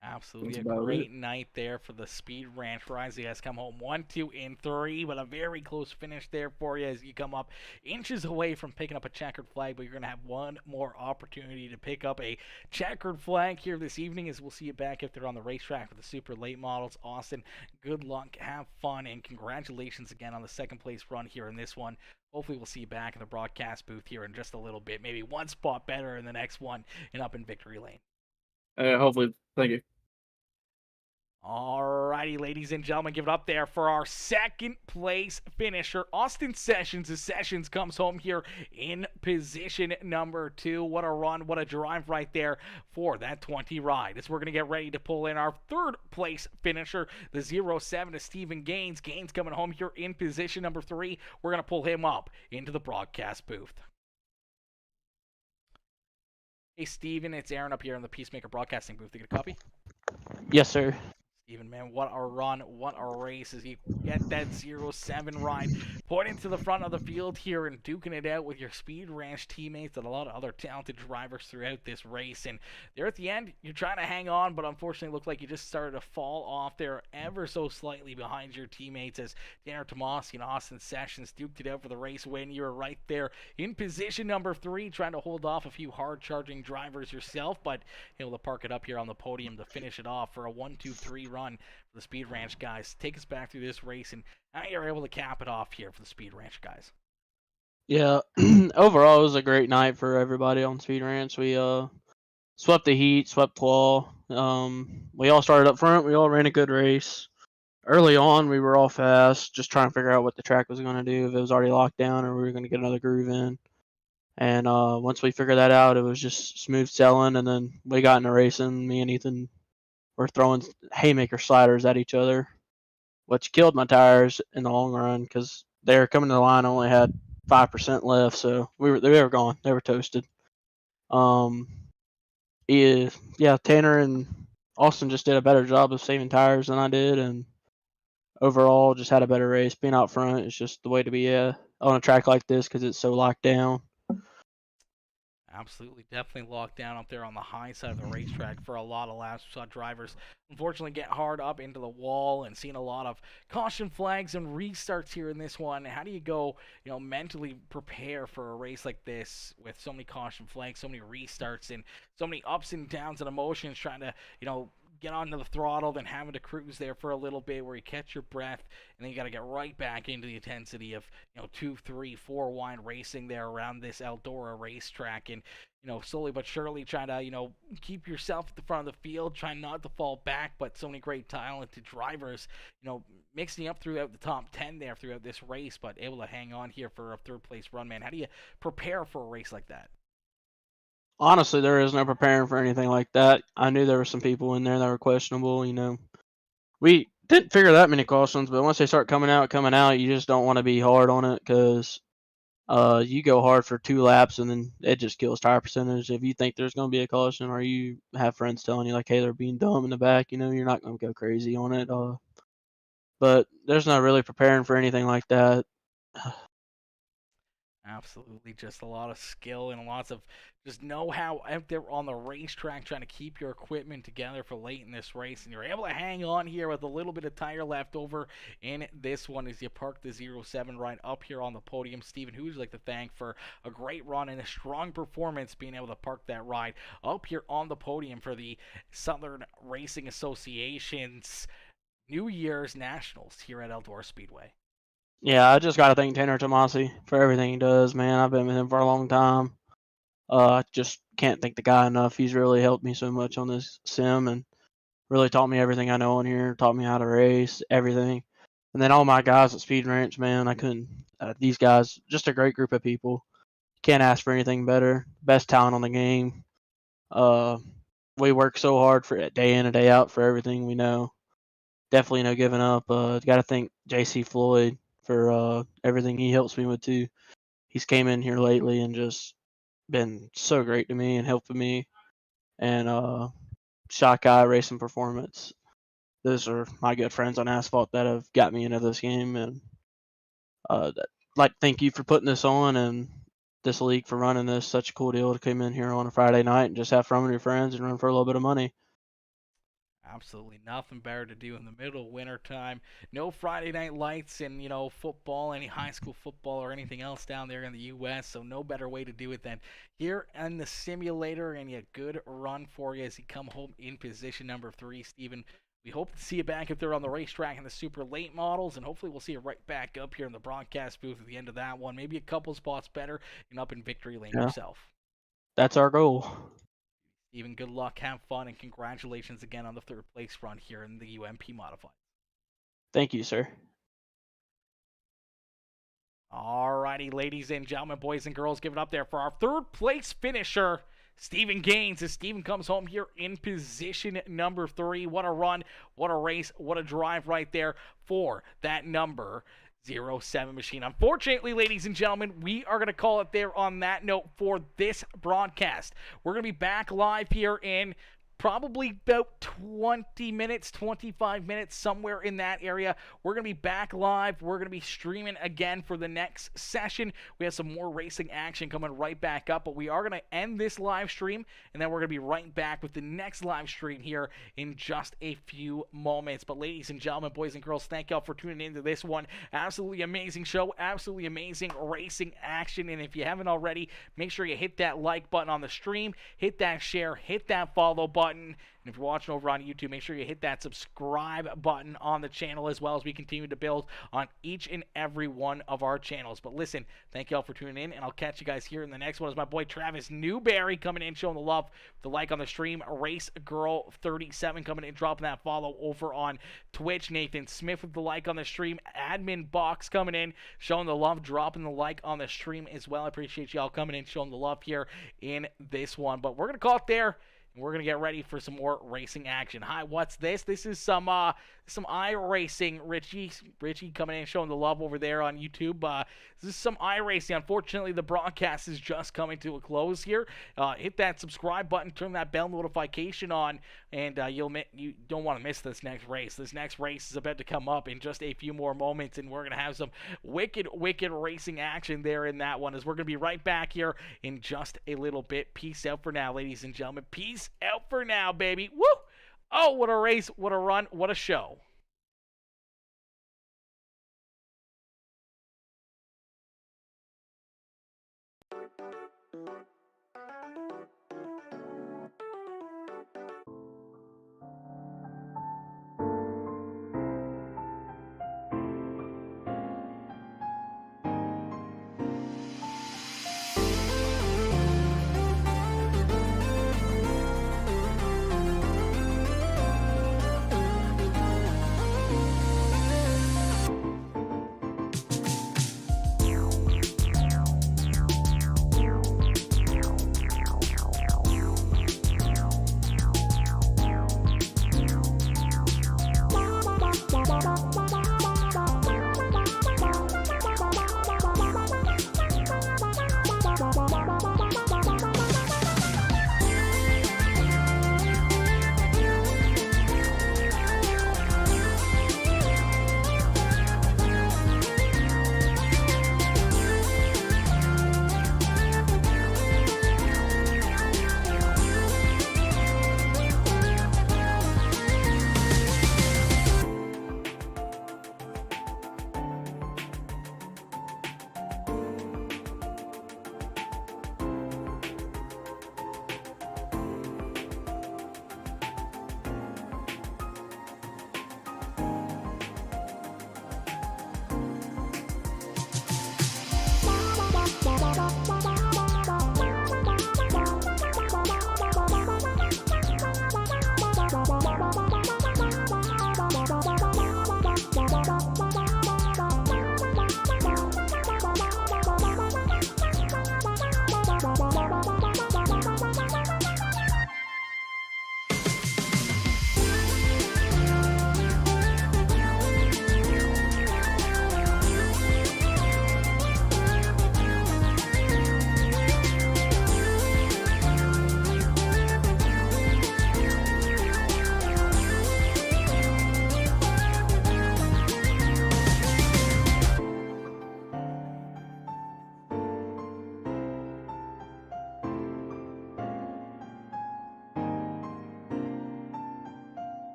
Absolutely That's a about great it. night there for the Speed Ranch Rise. You guys come home 1, 2, and 3, but a very close finish there for you as you come up inches away from picking up a checkered flag, but you're going to have one more opportunity to pick up a checkered flag here this evening as we'll see you back if they're on the racetrack with the super late models. Austin, good luck, have fun, and congratulations again on the second place run here in this one. Hopefully we'll see you back in the broadcast booth here in just a little bit, maybe one spot better in the next one and up in victory lane. Hopefully, thank you. Alrighty, ladies and gentlemen, give it up there for our second place finisher, Austin Sessions. As Sessions comes home here in position number 2. What a run, what a drive right there for that 20 ride. As we're going to get ready to pull in our third place finisher, the 07 to Stephen Gaines. Gaines coming home here in position number 3. We're going to pull him up into the broadcast booth. Hey, Steven, it's Aaron up here in the PeaceMaker broadcasting booth. You get a copy? Yes, sir. Even, man, what a run, what a race as you get that 0-7 ride, pointing to the front of the field here and duking it out with your Speed Ranch teammates and a lot of other talented drivers throughout this race. And there at the end, you're trying to hang on, but unfortunately looked like you just started to fall off there ever so slightly behind your teammates as Tanner Tomasi and Austin Sessions duked it out for the race win. You were right there in position number 3, trying to hold off a few hard-charging drivers yourself, but able to park it up here on the podium to finish it off for a 1-2-3 run for the Speed Ranch guys. Take us back through this race and how you're able to cap it off here for the Speed Ranch guys. Yeah, overall it was a great night for everybody on Speed Ranch. We swept the heat, swept Claw. We all started up front. We all ran a good race. Early on, we were all fast, just trying to figure out what the track was going to do, if it was already locked down or we were going to get another groove in. And once we figured that out, it was just smooth sailing. And then we got into racing. Me and Ethan were throwing haymaker sliders at each other, which killed my tires in the long run because they were coming to the line. I only had 5% left, so they were gone. They were toasted. Yeah, Tanner and Austin just did a better job of saving tires than I did, and overall just had a better race. Being out front is just the way to be on a track like this because it's so locked down. Absolutely, definitely locked down up there on the high side of the racetrack for a lot of laps. We saw drivers unfortunately get hard up into the wall and seeing a lot of caution flags and restarts here in this one. How do you go, mentally prepare for a race like this with so many caution flags, so many restarts, and so many ups and downs and emotions trying to, get onto the throttle, then having to cruise there for a little bit where you catch your breath, and then you got to get right back into the intensity of 2, 3, 4 wide racing there around this Eldora racetrack, and slowly but surely trying to keep yourself at the front of the field, trying not to fall back, but so many great talented drivers mixing up throughout the top 10 there throughout this race, but able to hang on here for a 3rd place run. Man, how do you prepare for a race like that? Honestly, there is no preparing for anything like that. I knew there were some people in there that were questionable. We didn't figure that many cautions, but once they start coming out, you just don't want to be hard on it because you go hard for 2 laps and then it just kills tire percentage. If you think there's going to be a caution or you have friends telling you like, hey, they're being dumb in the back, you're not going to go crazy on it. But there's not really preparing for anything like that. Absolutely, just a lot of skill and lots of just know-how out there on the racetrack trying to keep your equipment together for late in this race, and you're able to hang on here with a little bit of tire left over in this one as you park the 0-7 right up here on the podium. Steven, who would you like to thank for a great run and a strong performance being able to park that ride up here on the podium for the Southern Racing Association's New Year's Nationals here at Eldora Speedway? Yeah, I just got to thank Tanner Tomasi for everything he does, man. I've been with him for a long time. I just can't thank the guy enough. He's really helped me so much on this sim and really taught me everything I know on here, taught me how to race, everything. And then all my guys at Speed Ranch, man, I couldn't, these guys, just a great group of people. Can't ask for anything better. Best talent on the game. We work so hard for it day in and day out for everything we know. Definitely no giving up. Got to thank JC Floyd for everything he helps me with too. He's came in here lately and just been so great to me and helping me. And Shot Guy Racing Performance. Those are my good friends on asphalt that have got me into this game, and like thank you for putting this on and this league for running this. Such a cool deal to come in here on a Friday night and just have fun with your friends and run for a little bit of money. Absolutely nothing better to do in the middle of winter time. No Friday night lights and, football, any high school football or anything else down there in the U.S., so no better way to do it than here in the simulator, and a good run for you as you come home in position number 3, Steven. We hope to see you back up there on the racetrack in the super late models, and hopefully we'll see you right back up here in the broadcast booth at the end of that one. Maybe a couple spots better and up in victory lane yourself. That's our goal. Steven, good luck, have fun, and congratulations again on the 3rd place run here in the UMP Modified. Thank you, sir. Alrighty, ladies and gentlemen, boys and girls, give it up there for our 3rd place finisher, Steven Gaines, as Steven comes home here in position number 3. What a run, what a race, what a drive right there for that number 0-7 machine. Unfortunately, ladies and gentlemen, we are going to call it there on that note for this broadcast. We're going to be back live here in probably about 20 minutes, 25 minutes, somewhere in that area. We're going to be back live. We're going to be streaming again for the next session. We have some more racing action coming right back up, but we are going to end this live stream, and then we're going to be right back with the next live stream here in just a few moments. But ladies and gentlemen, boys and girls, thank y'all for tuning into this one. Absolutely amazing show, absolutely amazing racing action, and if you haven't already, make sure you hit that like button on the stream, hit that share, hit that follow button. And if you're watching over on YouTube, make sure you hit that subscribe button on the channel as well, as we continue to build on each and every one of our channels. But listen, thank y'all for tuning in, and I'll catch you guys here in the next one. Is my boy Travis Newberry coming in, showing the love, the like on the stream. Race Girl 37 coming in, dropping that follow over on Twitch. Nathan Smith with the like on the stream. Admin Box coming in, showing the love, dropping the like on the stream as well. I appreciate y'all coming in, showing the love here in this one. But we're going to call it there. We're going to get ready for some more racing action. Hi, what's this? This is some iRacing. Richie coming in, showing the love over there on YouTube. This is some iRacing. Unfortunately, the broadcast is just coming to a close here. Hit that subscribe button, turn that bell notification on, and you don't want to miss this next race. This next race is about to come up in just a few more moments, and we're going to have some wicked racing action there in that one, as we're going to be right back here in just a little bit. Peace out for now, ladies and gentlemen. Peace out for now, baby. Woo! Oh, what a race, what a run, what a show.